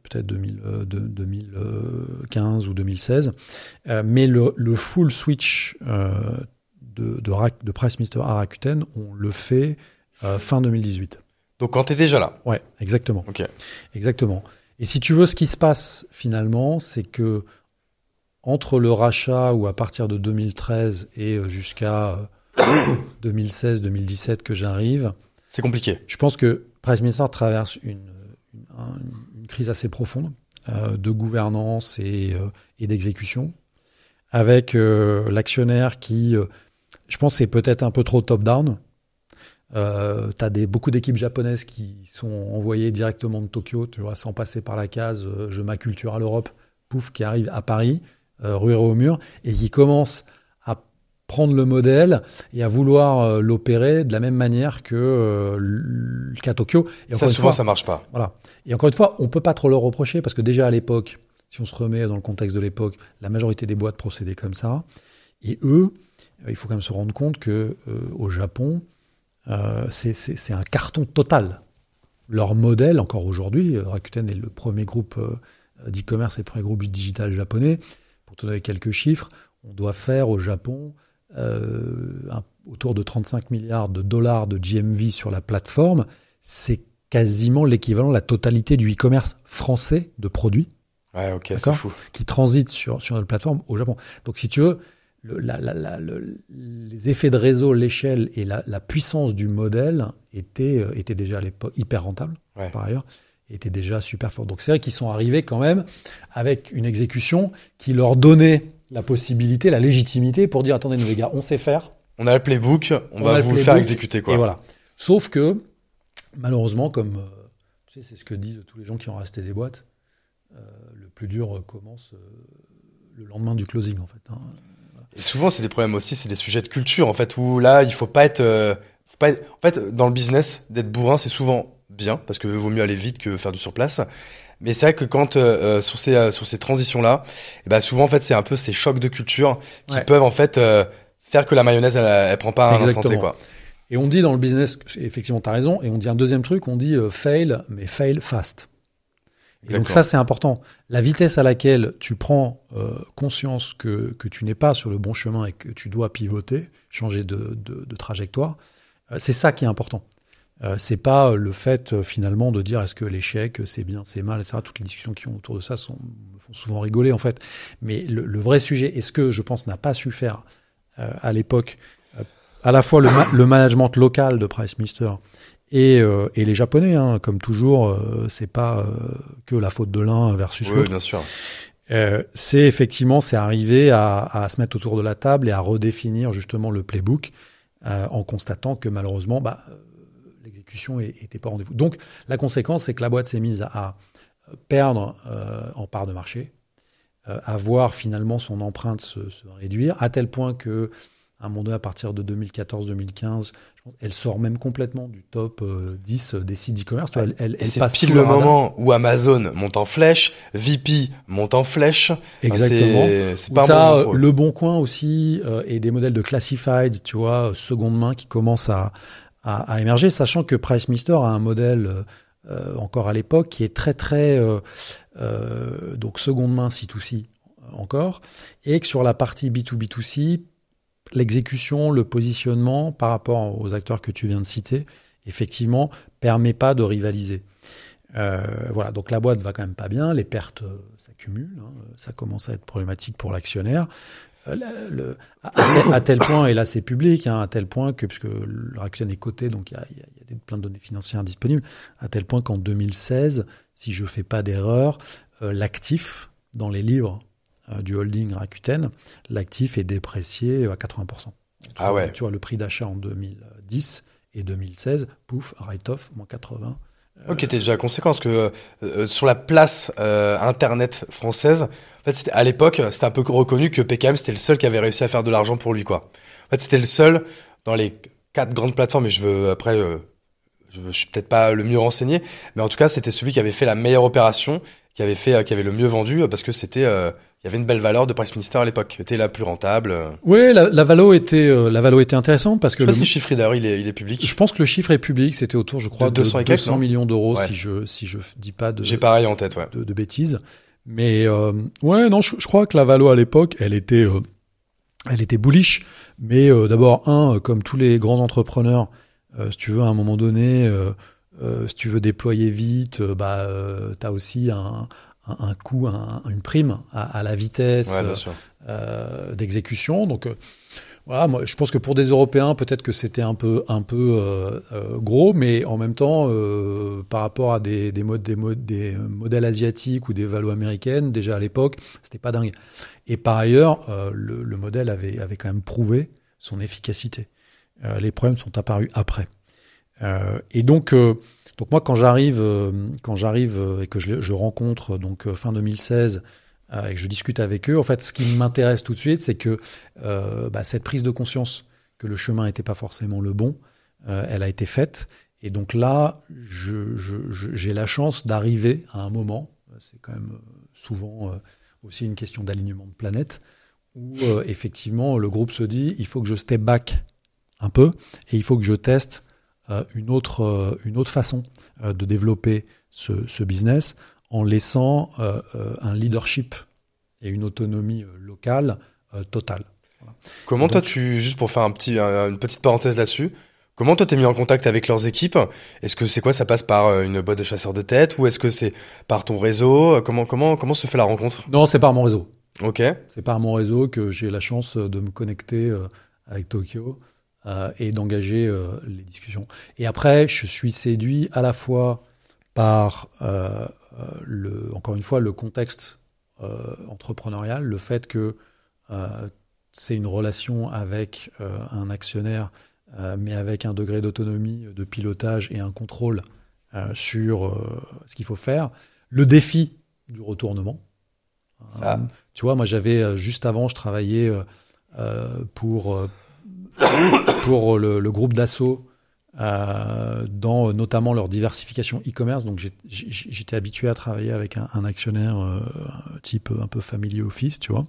Speaker 1: peut-être 2015 ou 2016. Mais le full switch de Price Minister à Rakuten, on le fait fin 2018.
Speaker 3: Donc quand tu es déjà là.
Speaker 1: Ouais, exactement.
Speaker 3: Ok.
Speaker 1: Exactement. Et si tu veux, ce qui se passe finalement, c'est que entre le rachat ou à partir de 2013 et jusqu'à 2016-2017 que j'arrive,
Speaker 3: c'est compliqué.
Speaker 1: Je pense que Price Minister traverse une crise assez profonde de gouvernance et d'exécution, avec l'actionnaire qui, je pense, est peut-être un peu trop top-down. T'as beaucoup d'équipes japonaises qui sont envoyées directement de Tokyo, tu vois, sans passer par la case je m'acculture à l'Europe, pouf, qui arrive à Paris, ruée au mur, et qui commence à prendre le modèle et à vouloir l'opérer de la même manière qu'à Tokyo. Et
Speaker 3: ça, souvent, ça marche pas.
Speaker 1: Voilà. Et encore une fois, on peut pas trop leur reprocher parce que déjà à l'époque, si on se remet dans le contexte de l'époque, la majorité des boîtes procédaient comme ça. Et eux, il faut quand même se rendre compte que au Japon, c'est un carton total. Leur modèle, encore aujourd'hui, Rakuten est le premier groupe d'e-commerce et le premier groupe digital japonais. Pour te donner quelques chiffres, on doit faire au Japon autour de 35 milliards de dollars de GMV sur la plateforme. C'est quasiment l'équivalent de la totalité du e-commerce français de produits.
Speaker 3: Ouais, ok, c'est fou.
Speaker 1: Qui transitent sur notre plateforme au Japon. Donc, si tu veux, les effets de réseau, l'échelle et la puissance du modèle étaient déjà à l'époque hyper rentables, par ailleurs, étaient déjà super forts. Donc, c'est vrai qu'ils sont arrivés quand même avec une exécution qui leur donnait la possibilité, la légitimité pour dire, attendez, nous les gars, on sait faire.
Speaker 3: On a le playbook, on va vous le faire exécuter, quoi.
Speaker 1: Et voilà. Sauf que, malheureusement, comme tu sais, c'est ce que disent tous les gens qui ont resté des boîtes, le plus dur commence le lendemain du closing, en fait. Hein.
Speaker 3: Et souvent, c'est des problèmes aussi, c'est des sujets de culture, en fait, où là, il faut pas être... En fait, dans le business, d'être bourrin, c'est souvent bien, parce que vaut mieux aller vite que faire du surplace. Mais c'est vrai que quand sur ces transitions-là, souvent, en fait, c'est un peu ces chocs de culture qui peuvent, en fait, faire que la mayonnaise, elle prend pas un instant T, quoi.
Speaker 1: Et on dit dans le business, effectivement, tu as raison, et on dit un deuxième truc, on dit fail, mais fail fast. Et donc ça, c'est important. La vitesse à laquelle tu prends conscience que tu n'es pas sur le bon chemin et que tu dois pivoter, changer de trajectoire, c'est ça qui est important. C'est pas le fait finalement de dire est-ce que l'échec c'est bien, c'est mal, etc. Toutes les discussions qui ont autour de ça me font souvent rigoler en fait. Mais le vrai sujet, est ce que je pense n'a pas su faire à l'époque, à la fois le management local de Price Minister et les Japonais, hein, comme toujours, c'est pas que la faute de l'un versus l'autre.
Speaker 3: Oui, bien sûr.
Speaker 1: C'est arriver à se mettre autour de la table et à redéfinir justement le playbook en constatant que malheureusement, l'exécution était pas au rendez-vous. Donc, la conséquence, c'est que la boîte s'est mise à perdre en part de marché, à voir finalement son empreinte se réduire, à tel point que, à un moment donné, à partir de 2014-2015, elle sort même complètement du top 10 des sites d'e-commerce. Tu vois, elle
Speaker 3: c'est
Speaker 1: passe
Speaker 3: pile le moment où Amazon monte en flèche, VP monte en flèche.
Speaker 1: Exactement.
Speaker 3: C'est pas un
Speaker 1: bon
Speaker 3: moment pour eux.
Speaker 1: Le Bon Coin aussi, et des modèles de classifieds, tu vois, seconde main qui commencent à émerger, sachant que PriceMeister a un modèle encore à l'époque qui est très très donc seconde main C2C encore, et que sur la partie B2B2C, l'exécution, le positionnement par rapport aux acteurs que tu viens de citer, effectivement, permet pas de rivaliser. Voilà, donc la boîte va quand même pas bien, les pertes s'accumulent, ça commence à être problématique pour l'actionnaire. À tel point, et là c'est public, à tel point que, puisque Rakuten est coté, donc il y a plein de données financières disponibles, à tel point qu'en 2016, si je fais pas d'erreur, l'actif dans les livres du holding Rakuten, l'actif est déprécié à 80%.
Speaker 3: Ah ouais.
Speaker 1: Tu vois, le prix d'achat en 2010 et 2016, pouf, write-off, moins 80.
Speaker 3: Ok, t'es déjà conséquent, parce que sur la place internet française, en fait, à l'époque, c'était un peu reconnu que PKM, c'était le seul qui avait réussi à faire de l'argent pour lui, quoi. En fait, c'était le seul dans les 4 grandes plateformes, et je suis peut-être pas le mieux renseigné, mais en tout cas, c'était celui qui avait fait la meilleure opération, qui avait le mieux vendu, parce que c'était, il y avait une belle valeur de PriceMeister à l'époque, était la plus rentable.
Speaker 1: Oui, la valo était intéressante parce que
Speaker 3: je sais pas si le chiffre d'ailleurs il est public.
Speaker 1: Je pense que le chiffre est public, c'était autour, je crois, de 200 millions d'euros,
Speaker 3: ouais.
Speaker 1: si je dis pas
Speaker 3: J'ai pareil en tête, ouais.
Speaker 1: de bêtises. Mais ouais, non, je crois que la valo à l'époque, elle était bullish. Mais d'abord, comme tous les grands entrepreneurs, si tu veux, à un moment donné, si tu veux déployer vite, t'as aussi un coût, une prime à la vitesse d'exécution. Donc voilà, moi je pense que pour des Européens, peut-être que c'était un peu gros, mais en même temps, par rapport à des modèles asiatiques ou des valos américaines, déjà à l'époque, c'était pas dingue. Et par ailleurs, le modèle avait quand même prouvé son efficacité. Les problèmes sont apparus après. Et donc moi, quand j'arrive et que je rencontre donc fin 2016 et que je discute avec eux, en fait, ce qui m'intéresse tout de suite, c'est que cette prise de conscience que le chemin n'était pas forcément le bon, elle a été faite. Et donc là, j'ai la chance d'arriver à un moment, c'est quand même souvent aussi une question d'alignement de planète, où effectivement le groupe se dit, il faut que je step back un peu et il faut que je teste une autre façon de développer ce business en laissant un leadership et une autonomie locale totale. Voilà.
Speaker 3: Comment donc, toi, juste pour faire une petite parenthèse là-dessus, comment toi t'es mis en contact avec leurs équipes? Est-ce que ça passe par une boîte de chasseurs de tête ou est-ce que c'est par ton réseau? Comment se fait la rencontre?
Speaker 1: Non, c'est par mon réseau.
Speaker 3: Ok.
Speaker 1: C'est par mon réseau que j'ai la chance de me connecter avec Tokyo. Et d'engager les discussions. Et après, je suis séduit à la fois par, encore une fois, le contexte entrepreneurial, le fait que c'est une relation avec un actionnaire, mais avec un degré d'autonomie, de pilotage et un contrôle sur ce qu'il faut faire. Le défi du retournement. Tu vois, moi, juste avant, je travaillais pour le groupe d'assaut dans notamment leur diversification e-commerce. Donc j'étais habitué à travailler avec un actionnaire type un peu family office, tu vois,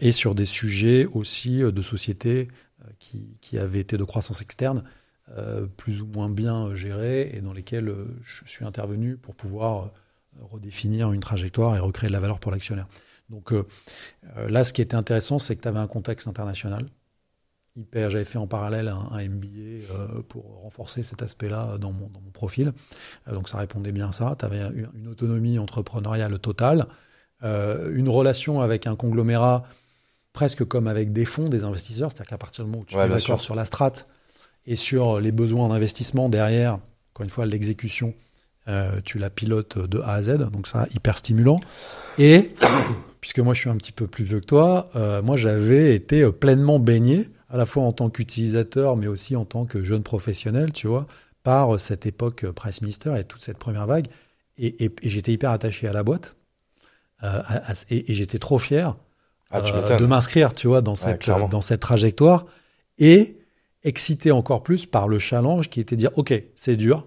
Speaker 1: et sur des sujets aussi de sociétés qui avaient été de croissance externe, plus ou moins bien gérés et dans lesquels je suis intervenu pour pouvoir redéfinir une trajectoire et recréer de la valeur pour l'actionnaire. Donc là, ce qui était intéressant, c'est que tu avais un contexte international. J'avais fait en parallèle un MBA pour renforcer cet aspect-là dans mon profil. Donc ça répondait bien à ça. Tu avais une autonomie entrepreneuriale totale, une relation avec un conglomérat presque comme avec des fonds, des investisseurs. C'est-à-dire qu'à partir du moment où tu es d'accord sur la strate et sur les besoins d'investissement derrière, encore une fois, l'exécution, tu la pilotes de A à Z. Donc ça, hyper stimulant. Et puisque moi je suis un petit peu plus vieux que toi, moi j'avais été pleinement baigné à la fois en tant qu'utilisateur, mais aussi en tant que jeune professionnel, tu vois, par cette époque Priceminister et toute cette première vague. Et j'étais hyper attaché à la boîte. Et j'étais trop fier de m'inscrire, tu vois, dans cette trajectoire. Et excité encore plus par le challenge qui était de dire, OK, c'est dur.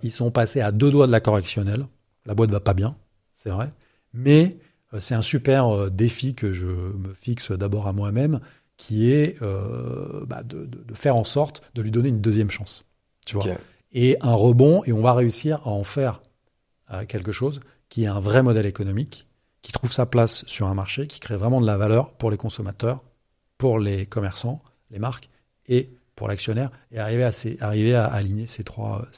Speaker 1: Ils sont passés à 2 doigts de la correctionnelle. La boîte va pas bien, c'est vrai. Mais c'est un super défi que je me fixe d'abord à moi-même, qui est de faire en sorte de lui donner une deuxième chance. Tu vois, et un rebond, et on va réussir à en faire quelque chose qui est un vrai modèle économique, qui trouve sa place sur un marché, qui crée vraiment de la valeur pour les consommateurs, pour les commerçants, les marques et pour l'actionnaire, et arriver à aligner ces trois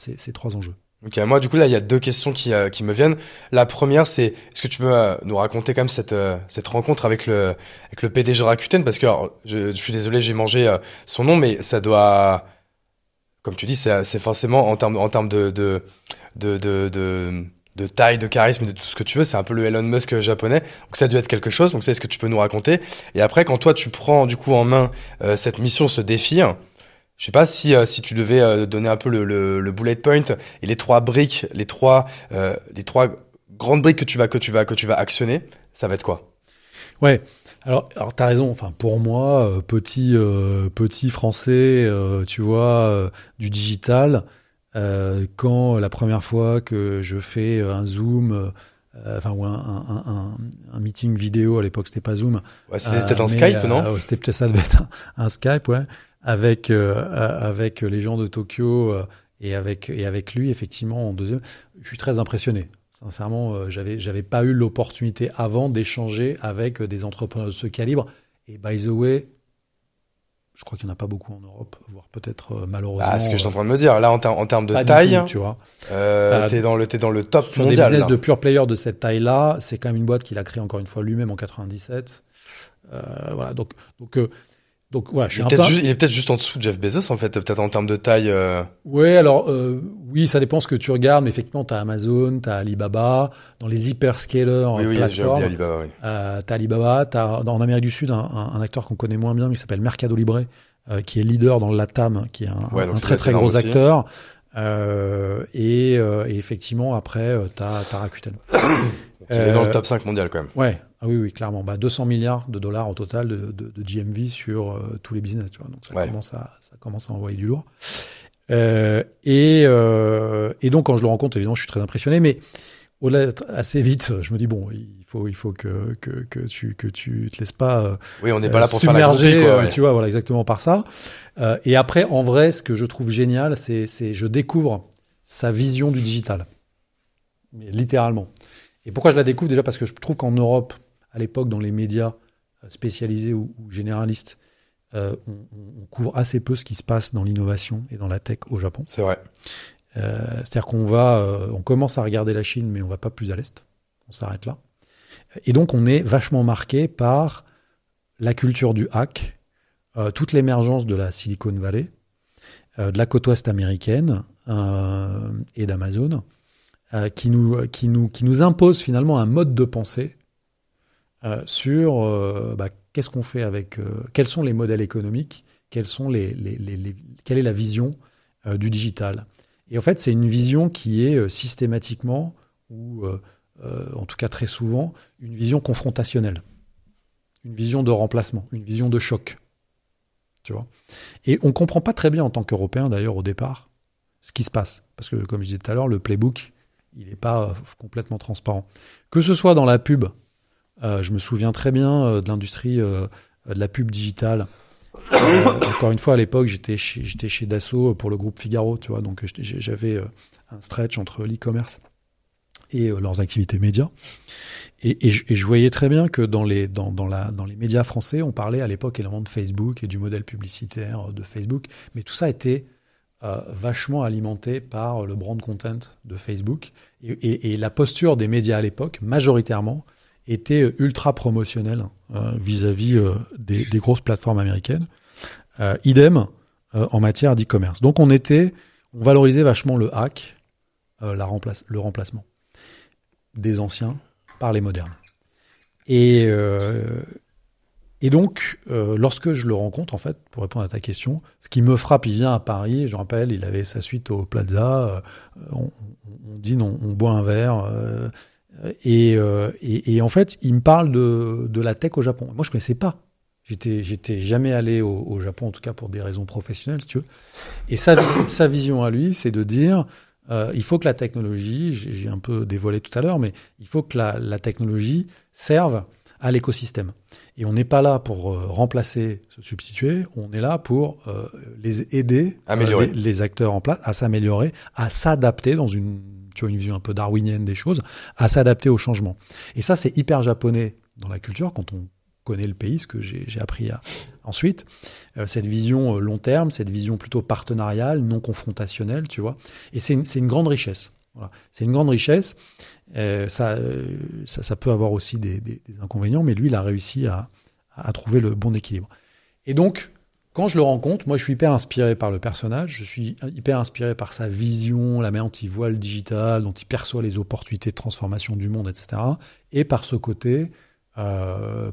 Speaker 1: enjeux.
Speaker 3: Ok, moi du coup là il y a 2 questions qui me viennent. La première c'est, est-ce que tu peux nous raconter quand même cette rencontre avec le PDG Rakuten, parce que alors, je suis désolé, j'ai mangé son nom, mais ça doit, comme tu dis, c'est forcément en termes de taille, de charisme, de tout ce que tu veux, c'est un peu le Elon Musk japonais. Donc ça a dû être quelque chose. Donc ça, est-ce que tu peux nous raconter? Et après, quand toi tu prends du coup en main cette mission, ce défi, je sais pas si tu devais donner un peu le bullet point et les 3 briques, les trois grandes briques que tu vas actionner, ça va être quoi?
Speaker 1: Ouais. Alors t'as raison. Enfin, pour moi, petit français, tu vois, du digital. Quand la première fois que je fais un Zoom, ou un meeting vidéo, à l'époque c'était pas Zoom.
Speaker 3: Ouais, c'était peut-être un Skype, non?
Speaker 1: C'était peut-être, ça devait être un Skype, ouais, avec les gens de Tokyo et avec lui, effectivement, en deuxième. Je suis très impressionné. Sincèrement, j'avais pas eu l'opportunité avant d'échanger avec des entrepreneurs de ce calibre. Et by the way, je crois qu'il n'y en a pas beaucoup en Europe, voire peut-être malheureusement.
Speaker 3: Ah, ce que je suis en train de me dire, là, en termes de taille,
Speaker 1: tout, tu vois.
Speaker 3: t'es dans le top
Speaker 1: sur
Speaker 3: mondial.
Speaker 1: Sur des business
Speaker 3: là.
Speaker 1: de pure player de cette taille-là, c'est quand même une boîte qu'il a créée encore une fois lui-même en 97. Voilà, donc voilà, je suis
Speaker 3: il est peut-être juste en dessous de Jeff Bezos, en fait, peut-être en termes de taille.
Speaker 1: Ouais, alors oui, ça dépend ce que tu regardes, mais effectivement, t'as Amazon, t'as Alibaba, dans les hyperscalers plateformes.
Speaker 3: Alibaba, oui.
Speaker 1: T'as Alibaba, en Amérique du Sud un acteur qu'on connaît moins bien, mais qui s'appelle Mercado Libre, qui est leader dans le LATAM, qui est un très très gros acteur. Et effectivement, après, t'as Rakuten.
Speaker 3: Il est dans le top 5 mondial quand même.
Speaker 1: Ouais, ah oui, clairement. 200 milliards de dollars au total de GMV sur tous les business, tu vois. Donc ça commence à envoyer du lourd. Et donc quand je le rencontre, évidemment, je suis très impressionné. Mais au-delà, assez vite, je me dis bon, il faut que tu te laisses pas.
Speaker 3: Oui, on n'est pas là pour
Speaker 1: submerger,
Speaker 3: faire la groupie, quoi.
Speaker 1: Tu vois, voilà, exactement par ça. Et après, en vrai, ce que je trouve génial, c'est je découvre sa vision du digital, mais littéralement. Et pourquoi je la découvre? Déjà parce que je trouve qu'en Europe, à l'époque, dans les médias spécialisés ou généralistes, on couvre assez peu ce qui se passe dans l'innovation et dans la tech au Japon.
Speaker 3: C'est vrai.
Speaker 1: C'est-à-dire on commence à regarder la Chine, mais on va pas plus à l'est. On s'arrête là. Et donc, on est vachement marqué par la culture du hack, toute l'émergence de la Silicon Valley, de la côte ouest américaine et d'Amazon, qui nous impose finalement un mode de pensée sur qu'est-ce qu'on fait avec, quels sont les modèles économiques, quelle est la vision du digital. Et en fait, c'est une vision qui est systématiquement, ou en tout cas très souvent, une vision confrontationnelle, une vision de remplacement, une vision de choc. Tu vois. Et on ne comprend pas très bien en tant qu'Européens, d'ailleurs, au départ, ce qui se passe. Parce que, comme je disais tout à l'heure, le playbook, il n'est pas complètement transparent. Que ce soit dans la pub, je me souviens très bien de l'industrie de la pub digitale. Encore une fois, à l'époque, j'étais chez Dassault pour le groupe Figaro, tu vois, donc j'avais un stretch entre l'e-commerce et leurs activités médias. Et je voyais très bien que dans les médias français, on parlait à l'époque énormément de Facebook et du modèle publicitaire de Facebook, mais tout ça était vachement alimenté par le brand content de Facebook. Et la posture des médias à l'époque, majoritairement, était ultra promotionnelle vis-à-vis des grosses plateformes américaines. Idem en matière d'e-commerce. Donc on valorisait vachement le hack, le remplacement des anciens par les modernes. Et Et donc, lorsque je le rencontre, en fait, pour répondre à ta question, ce qui me frappe, il vient à Paris, je me rappelle, il avait sa suite au Plaza, on dîne, on boit un verre, et en fait, il me parle de la tech au Japon. Moi, je connaissais pas. J'étais jamais allé au Japon, en tout cas pour des raisons professionnelles, si tu veux. Et sa vision à lui, c'est de dire, il faut que la technologie, j'ai un peu dévoilé tout à l'heure, mais il faut que la technologie serve à l'écosystème. Et on n'est pas là pour remplacer, se substituer, on est là pour les aider, les acteurs en place, à s'améliorer, à s'adapter dans une vision un peu darwinienne des choses, à s'adapter au changement. Et ça, c'est hyper japonais dans la culture, quand on connaît le pays, ce que j'ai appris ensuite. Cette vision long terme, cette vision plutôt partenariale, non confrontationnelle, tu vois. Et c'est une grande richesse. Voilà. C'est une grande richesse. Ça peut avoir aussi des inconvénients, mais lui, il a réussi à trouver le bon équilibre. Et donc, quand je le rencontre, moi, je suis hyper inspiré par le personnage, je suis hyper inspiré par sa vision, la manière dont il voit le digital, dont il perçoit les opportunités de transformation du monde, etc. Et par ce côté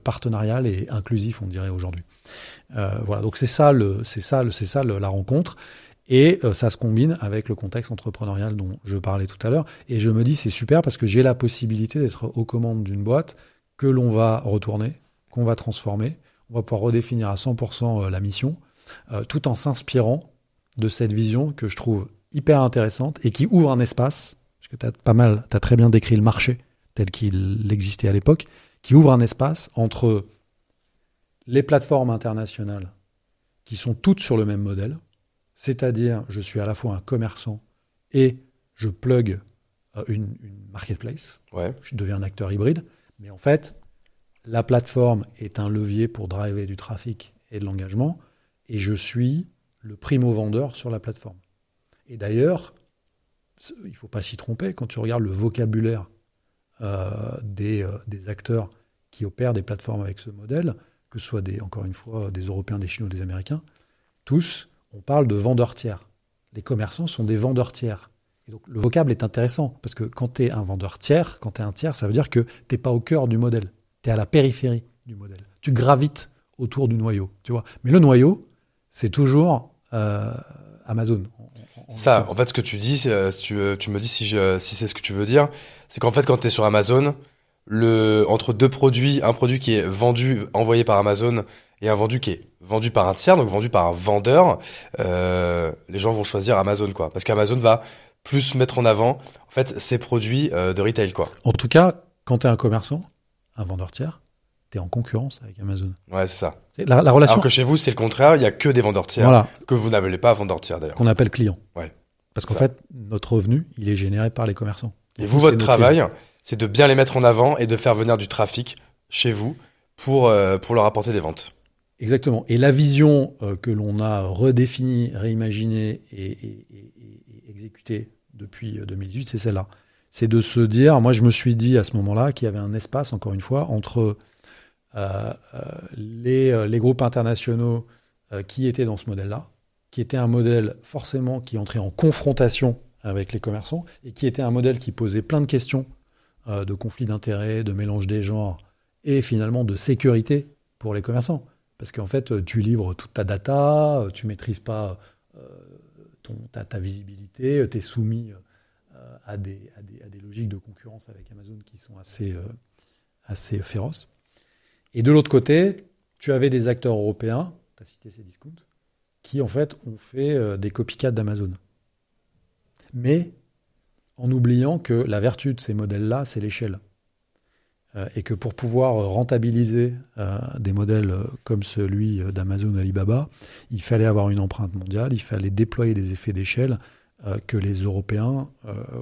Speaker 1: partenarial et inclusif, on dirait aujourd'hui. Voilà, donc c'est ça la rencontre. Et ça se combine avec le contexte entrepreneurial dont je parlais tout à l'heure. Et je me dis, c'est super parce que j'ai la possibilité d'être aux commandes d'une boîte que l'on va retourner, qu'on va transformer. On va pouvoir redéfinir à 100% la mission, tout en s'inspirant de cette vision que je trouve hyper intéressante et qui ouvre un espace, parce que t'as très bien décrit le marché tel qu'il existait à l'époque, qui ouvre un espace entre les plateformes internationales qui sont toutes sur le même modèle, c'est-à-dire, je suis à la fois un commerçant et je plug une marketplace.
Speaker 3: Ouais.
Speaker 1: Je deviens un acteur hybride. Mais en fait, la plateforme est un levier pour driver du trafic et de l'engagement. Et je suis le primo-vendeur sur la plateforme. Et d'ailleurs, il ne faut pas s'y tromper. Quand tu regardes le vocabulaire des acteurs qui opèrent des plateformes avec ce modèle, que ce soit encore une fois, des Européens, des Chinois, des Américains, tous... On parle de vendeurs tiers. Les commerçants sont des vendeurs tiers. Et donc, le vocable est intéressant parce que quand tu es un vendeur tiers, quand tu es un tiers, ça veut dire que tu n'es pas au cœur du modèle. Tu es à la périphérie du modèle. Tu gravites autour du noyau. Tu vois. Mais le noyau, c'est toujours Amazon.
Speaker 3: Ça, en fait, ce que tu dis, tu me dis si c'est ce que tu veux dire, c'est qu'en fait, quand tu es sur Amazon, entre deux produits, un produit qui est vendu, envoyé par Amazon, et un vendu qui est vendu par un tiers, donc vendu par un vendeur, les gens vont choisir Amazon, quoi. Parce qu'Amazon va plus mettre en avant, en fait, ses produits de retail, quoi.
Speaker 1: En tout cas, quand tu es un commerçant, un vendeur tiers, tu es en concurrence avec Amazon.
Speaker 3: Ouais, c'est ça.
Speaker 1: C'est la relation...
Speaker 3: Alors que chez vous, c'est le contraire, il y a que des vendeurs tiers, voilà. Que vous n'appelez pas vendeurs tiers, d'ailleurs.
Speaker 1: Qu'on appelle clients.
Speaker 3: Ouais.
Speaker 1: Parce qu'en fait, notre revenu, il est généré par les commerçants.
Speaker 3: Et vous, votre travail, c'est de bien les mettre en avant et de faire venir du trafic chez vous pour leur apporter des ventes.
Speaker 1: Exactement. Et la vision que l'on a redéfinie, réimaginée et exécutée depuis 2018, c'est celle-là. C'est de se dire, moi je me suis dit à ce moment-là qu'il y avait un espace, encore une fois, entre les groupes internationaux qui étaient dans ce modèle-là, qui était un modèle forcément qui entrait en confrontation avec les commerçants et qui était un modèle qui posait plein de questions de conflits d'intérêts, de mélange des genres et finalement de sécurité pour les commerçants. Parce qu'en fait, tu livres toute ta data, tu ne maîtrises pas ta visibilité, tu es soumis à des logiques de concurrence avec Amazon qui sont assez féroces. Et de l'autre côté, tu avais des acteurs européens, tu as cité Cdiscount, qui en fait ont fait des copycats d'Amazon. Mais en oubliant que la vertu de ces modèles-là, c'est l'échelle. Et que pour pouvoir rentabiliser des modèles comme celui d'Amazon Alibaba, il fallait avoir une empreinte mondiale, il fallait déployer des effets d'échelle que les Européens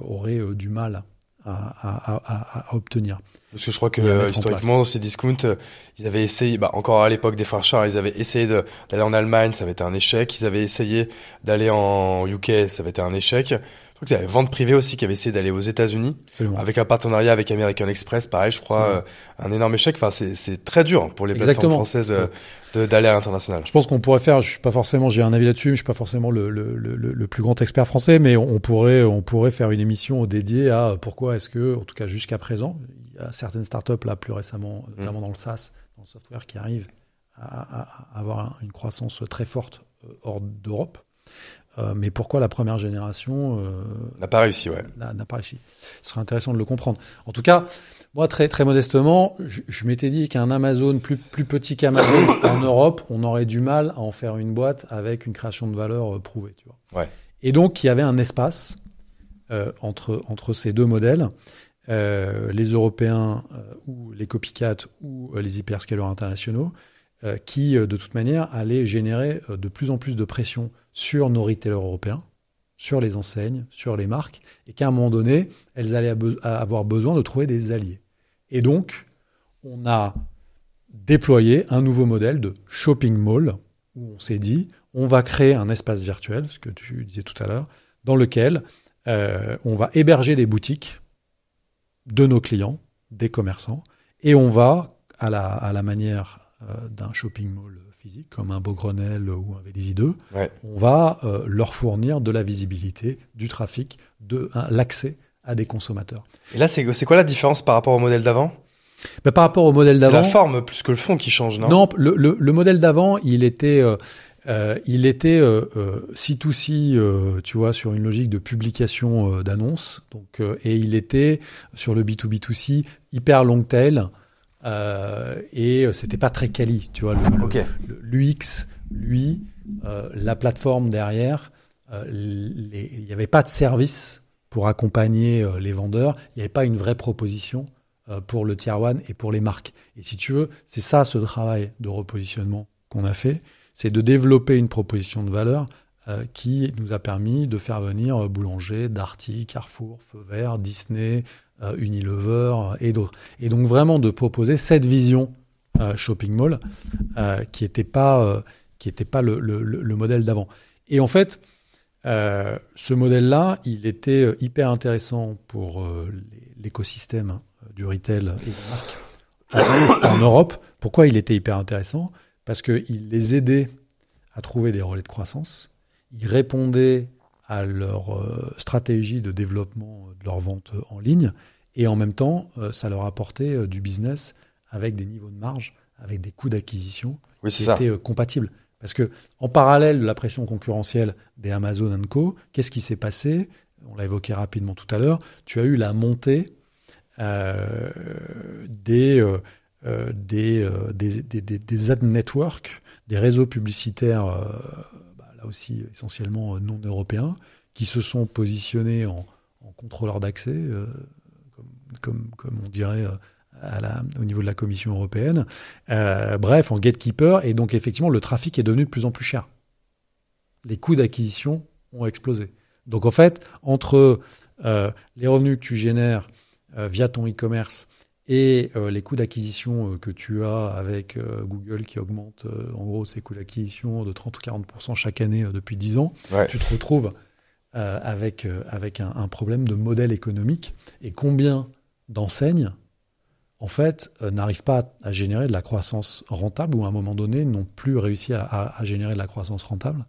Speaker 1: auraient du mal à obtenir.
Speaker 3: Parce que je crois que historiquement, Cdiscount, ils avaient essayé, encore à l'époque des frères Charles, ils avaient essayé d'aller en Allemagne, ça avait été un échec. Ils avaient essayé d'aller en UK, ça avait été un échec. Je crois qu'il y avait Vente Privée aussi qui avait essayé d'aller aux États-Unis. Absolument. Avec un partenariat avec American Express, pareil, je crois, un énorme échec. Enfin, c'est très dur pour les plateformes françaises d'aller à l'international.
Speaker 1: Je pense qu'on pourrait faire, j'ai un avis là-dessus, je suis pas forcément le plus grand expert français, mais on pourrait faire une émission dédiée à pourquoi est-ce que, en tout cas jusqu'à présent, il y a certaines startups là plus récemment, notamment dans le SaaS, dans le software, qui arrivent à avoir une croissance très forte hors d'Europe. Mais pourquoi la première génération
Speaker 3: n'a pas réussi,
Speaker 1: n'a pas réussi. Ce serait intéressant de le comprendre. En tout cas, moi, très, très modestement, je m'étais dit qu'un Amazon plus petit qu'Amazon en Europe, on aurait du mal à en faire une boîte avec une création de valeur prouvée. Tu vois.
Speaker 3: Ouais.
Speaker 1: Et donc, il y avait un espace entre ces deux modèles, les Européens ou les copycats ou les hyperscalers internationaux, qui, de toute manière, allaient générer de plus en plus de pression sur nos retailers européens, sur les enseignes, sur les marques, et qu'à un moment donné, elles allaient avoir besoin de trouver des alliés. Et donc, on a déployé un nouveau modèle de shopping mall, où on s'est dit, on va créer un espace virtuel, ce que tu disais tout à l'heure, dans lequel on va héberger les boutiques de nos clients, des commerçants, et on va, à la manière d'un shopping mall physique, comme un Beaugrenelle ou un Vélizy 2, on va leur fournir de la visibilité, du trafic, l'accès à des consommateurs.
Speaker 3: Et là, c'est quoi la différence par rapport au modèle d'avant ?
Speaker 1: Par rapport au modèle d'avant...
Speaker 3: C'est la forme plus que le fond qui change, non ?
Speaker 1: Non, le modèle d'avant, il était C2C, tu vois, sur une logique de publication d'annonces. Donc, et il était sur le B2B2C hyper long tail. Et c'était pas très quali, tu vois. L'UX, lui, la plateforme derrière, il n'y avait pas de service pour accompagner les vendeurs. Il n'y avait pas une vraie proposition pour le tier one et pour les marques. Et si tu veux, c'est ça ce travail de repositionnement qu'on a fait, c'est de développer une proposition de valeur qui nous a permis de faire venir Boulanger, Darty, Carrefour, Feu Vert, Disney, Unilever et d'autres. Et donc vraiment de proposer cette vision shopping mall qui était pas le modèle d'avant. Et en fait, ce modèle-là, il était hyper intéressant pour l'écosystème du retail et des marques en Europe. Pourquoi il était hyper intéressant ? Parce qu'il les aidait à trouver des relais de croissance. Il répondait à leur stratégie de développement de leur vente en ligne. Et en même temps, ça leur apportait du business avec des niveaux de marge, avec des coûts d'acquisition qui étaient compatibles. Parce que en parallèle de la pression concurrentielle des Amazon & Co., qu'est-ce qui s'est passé ? On l'a évoqué rapidement tout à l'heure. Tu as eu la montée des ad networks, des réseaux publicitaires, là aussi essentiellement non européens, qui se sont positionnés en contrôleurs d'accès, comme on dirait au niveau de la Commission européenne. Bref, en gatekeeper, et donc effectivement le trafic est devenu de plus en plus cher. Les coûts d'acquisition ont explosé. Donc en fait, entre les revenus que tu génères via ton e-commerce et les coûts d'acquisition que tu as avec Google qui augmente en gros ses coûts d'acquisition de 30 ou 40% chaque année depuis 10 ans, tu te retrouves avec un problème de modèle économique. Et combien d'enseignes, en fait, n'arrivent pas à générer de la croissance rentable ou à un moment donné n'ont plus réussi à générer de la croissance rentable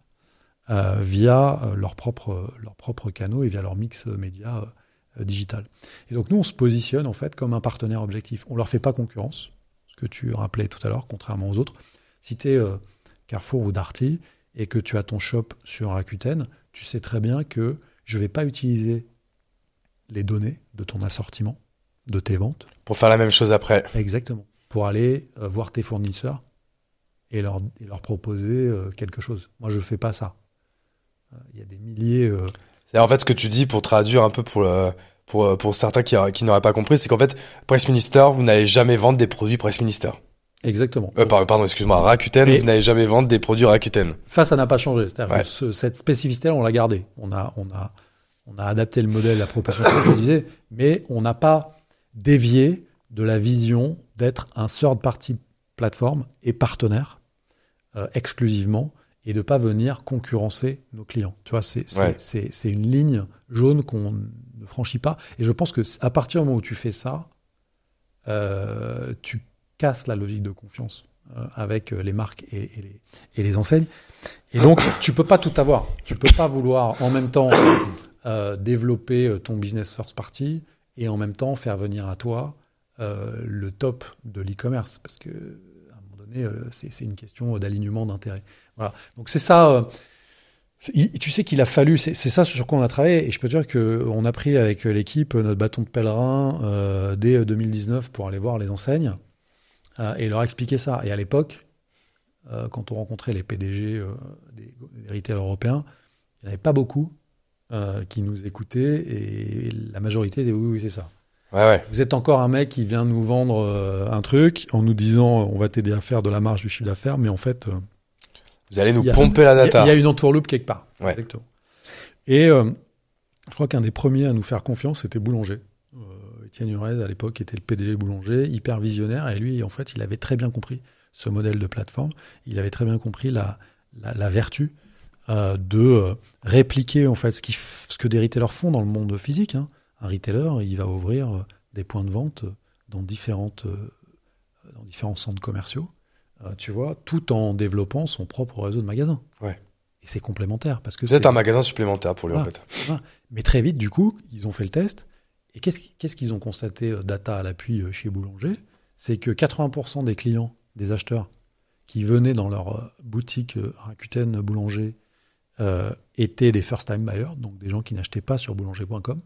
Speaker 1: via leurs propres canaux et via leur mix média digital. Et donc nous, on se positionne en fait comme un partenaire objectif. On leur fait pas concurrence, ce que tu rappelais tout à l'heure, contrairement aux autres. Si tu es Carrefour ou Darty et que tu as ton shop sur Rakuten, tu sais très bien que je vais pas utiliser les données de ton assortiment, de tes ventes.
Speaker 3: Pour faire la même chose après.
Speaker 1: Exactement. Pour aller voir tes fournisseurs et leur proposer quelque chose. Moi, je fais pas ça. Il y a des milliers...
Speaker 3: C'est en fait ce que tu dis pour traduire un peu pour certains qui n'auraient pas compris, c'est qu'en fait, Pressminister, vous n'allez jamais vendre des produits Pressminister.
Speaker 1: Exactement.
Speaker 3: Pardon, excuse-moi, Rakuten, vous n'allez jamais vendre des produits Rakuten.
Speaker 1: Ça n'a pas changé. C'est-à-dire que cette spécificité, on l'a gardée. On a adapté le modèle, la proportion que je disais, mais on n'a pas dévié de la vision d'être un third-party plateforme et partenaire exclusivement, et de pas venir concurrencer nos clients. Tu vois, c'est une ligne jaune qu'on ne franchit pas. Et je pense que à partir du moment où tu fais ça, tu casses la logique de confiance avec les marques et les enseignes. Et donc, tu peux pas tout avoir. Tu peux pas vouloir en même temps développer ton business first party et en même temps faire venir à toi le top de l'e-commerce. Parce que à un moment donné, c'est une question d'alignement d'intérêts. Voilà. Donc c'est ça. Tu sais qu'il a fallu, c'est ça sur quoi on a travaillé, et je peux te dire qu'on a pris avec l'équipe notre bâton de pèlerin dès 2019 pour aller voir les enseignes et leur expliquer ça. Et à l'époque, quand on rencontrait les PDG des retailers européens, il n'y en avait pas beaucoup qui nous écoutaient, et la majorité disait oui, c'est ça.
Speaker 3: Ouais.
Speaker 1: Vous êtes encore un mec qui vient nous vendre un truc en nous disant on va t'aider à faire de la marge du chiffre d'affaires, mais en fait...
Speaker 3: vous allez nous pomper la data.
Speaker 1: Il y a une entourloupe quelque part.
Speaker 3: Ouais.
Speaker 1: Exactement. Et je crois qu'un des premiers à nous faire confiance, c'était Boulanger. Étienne Hurez, à l'époque, était le PDG Boulanger, hyper visionnaire. Et lui, en fait, il avait très bien compris ce modèle de plateforme. Il avait très bien compris la vertu de répliquer en fait ce que des retailers font dans le monde physique. Hein. Un retailer, il va ouvrir des points de vente dans différents centres commerciaux. Tu vois, tout en développant son propre réseau de magasins.
Speaker 3: Ouais.
Speaker 1: Et c'est complémentaire. Parce que
Speaker 3: c'est un magasin supplémentaire pour lui, en fait.
Speaker 1: Voilà. Mais très vite, du coup, ils ont fait le test. Et qu'est-ce qu'ils ont constaté, data à l'appui chez Boulanger? C'est que 80% des clients, des acheteurs, qui venaient dans leur boutique Rakuten Boulanger étaient des first-time buyers, donc des gens qui n'achetaient pas sur boulanger.com.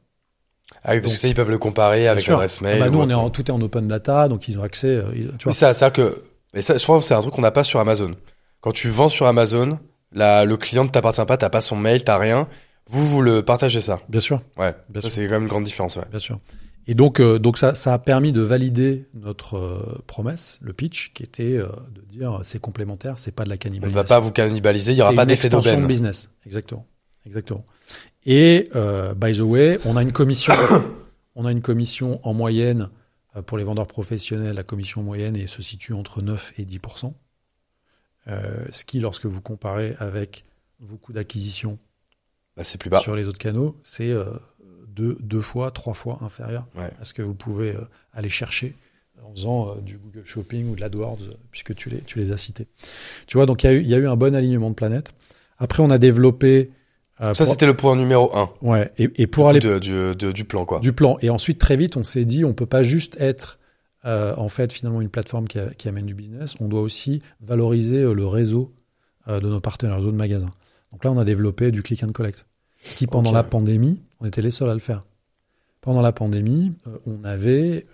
Speaker 3: Ah oui, parce que ça, ils peuvent le comparer avec l'adresse mail.
Speaker 1: Nous, tout est en open data, donc ils ont accès. Tu vois.
Speaker 3: Oui, c'est ça que... Et ça, je crois que c'est un truc qu'on n'a pas sur Amazon. Quand tu vends sur Amazon, le client ne t'appartient pas, t'as pas son mail, t'as rien. Vous le partagez ça.
Speaker 1: Bien sûr.
Speaker 3: Ouais. Ça, c'est quand même une grande différence, ouais.
Speaker 1: Bien sûr. Et donc ça a permis de valider notre promesse, le pitch, qui était de dire c'est complémentaire, c'est pas de la cannibalisation.
Speaker 3: On ne va pas vous cannibaliser, il y aura pas d'effet d'aubaine.
Speaker 1: C'est une extension de business. Exactement. Et by the way, on a une commission en moyenne. Pour les vendeurs professionnels, la commission moyenne se situe entre 9 et 10%. Ce qui, lorsque vous comparez avec vos coûts d'acquisition
Speaker 3: c'est plus bas.
Speaker 1: Sur les autres canaux, c'est 2 fois, 3 fois inférieur à ce que vous pouvez aller chercher en faisant du Google Shopping ou de l'AdWords, puisque tu les as cités. Tu vois, donc il y a eu un bon alignement de planètes. Après, on a développé...
Speaker 3: c'était le point numéro 1.
Speaker 1: Ouais, et pour aller
Speaker 3: du plan, quoi.
Speaker 1: Du plan. Et ensuite, très vite, on s'est dit, on peut pas juste être en fait finalement une plateforme qui amène du business. On doit aussi valoriser le réseau de nos partenaires, le réseau de magasins. Donc là, on a développé du click and collect, qui pendant la pandémie, on était les seuls à le faire. Pendant la pandémie, on avait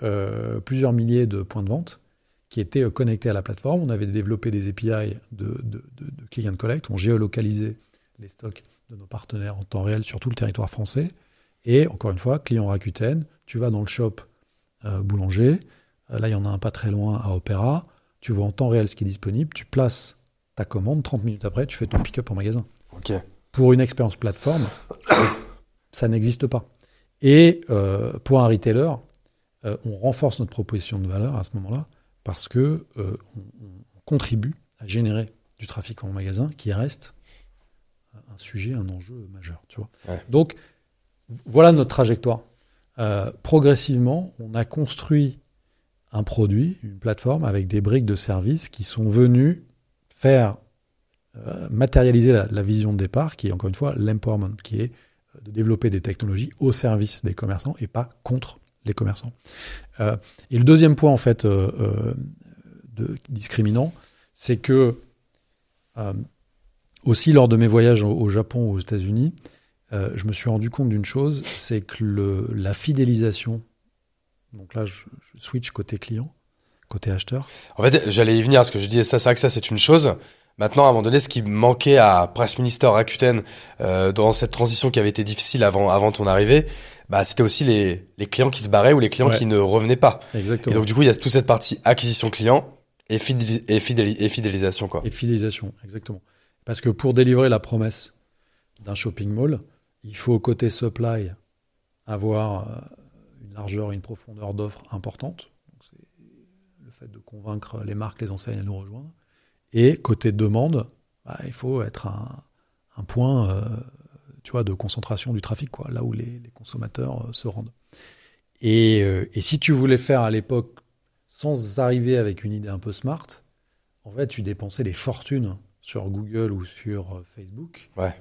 Speaker 1: plusieurs milliers de points de vente qui étaient connectés à la plateforme. On avait développé des API de click and collect. On géolocalisait les stocks de nos partenaires en temps réel sur tout le territoire français. Et encore une fois, client Rakuten, tu vas dans le shop Boulanger. Là, il y en a un pas très loin à Opéra. Tu vois en temps réel ce qui est disponible. Tu places ta commande. 30 minutes après, tu fais ton pick-up en magasin.
Speaker 3: Ok.
Speaker 1: Pour une expérience plateforme, ça n'existe pas. Et pour un retailer, on renforce notre proposition de valeur à ce moment-là parce que on contribue à générer du trafic en magasin qui reste un sujet, un enjeu majeur. Tu vois.
Speaker 3: Ouais.
Speaker 1: Donc, voilà notre trajectoire. Progressivement, on a construit un produit, une plateforme avec des briques de services qui sont venues faire matérialiser la vision de départ, qui est encore une fois l'empowerment, qui est de développer des technologies au service des commerçants et pas contre les commerçants. Et le deuxième point en fait discriminant, c'est que aussi lors de mes voyages au Japon ou aux États-Unis, je me suis rendu compte d'une chose, c'est que la fidélisation, donc là je switch côté client, côté acheteur.
Speaker 3: En fait, j'allais y venir, parce que je disais ça, c'est vrai que ça c'est une chose. Maintenant, à un moment donné, ce qui manquait à Press Minister Rakuten dans cette transition qui avait été difficile avant ton arrivée, c'était aussi les clients qui se barraient ou les clients qui ne revenaient pas.
Speaker 1: Exactement.
Speaker 3: Et donc du coup, il y a toute cette partie acquisition client et fidélisation, quoi.
Speaker 1: Et fidélisation, exactement. Parce que pour délivrer la promesse d'un shopping mall, il faut côté supply avoir une largeur et une profondeur d'offres importante. Donc c'est le fait de convaincre les marques, les enseignes à nous rejoindre. Et côté demande, il faut être un point de concentration du trafic, quoi, là où les consommateurs se rendent. Et si tu voulais faire à l'époque sans arriver avec une idée un peu smart, en fait, tu dépensais des fortunes sur Google ou sur Facebook.
Speaker 3: Ouais.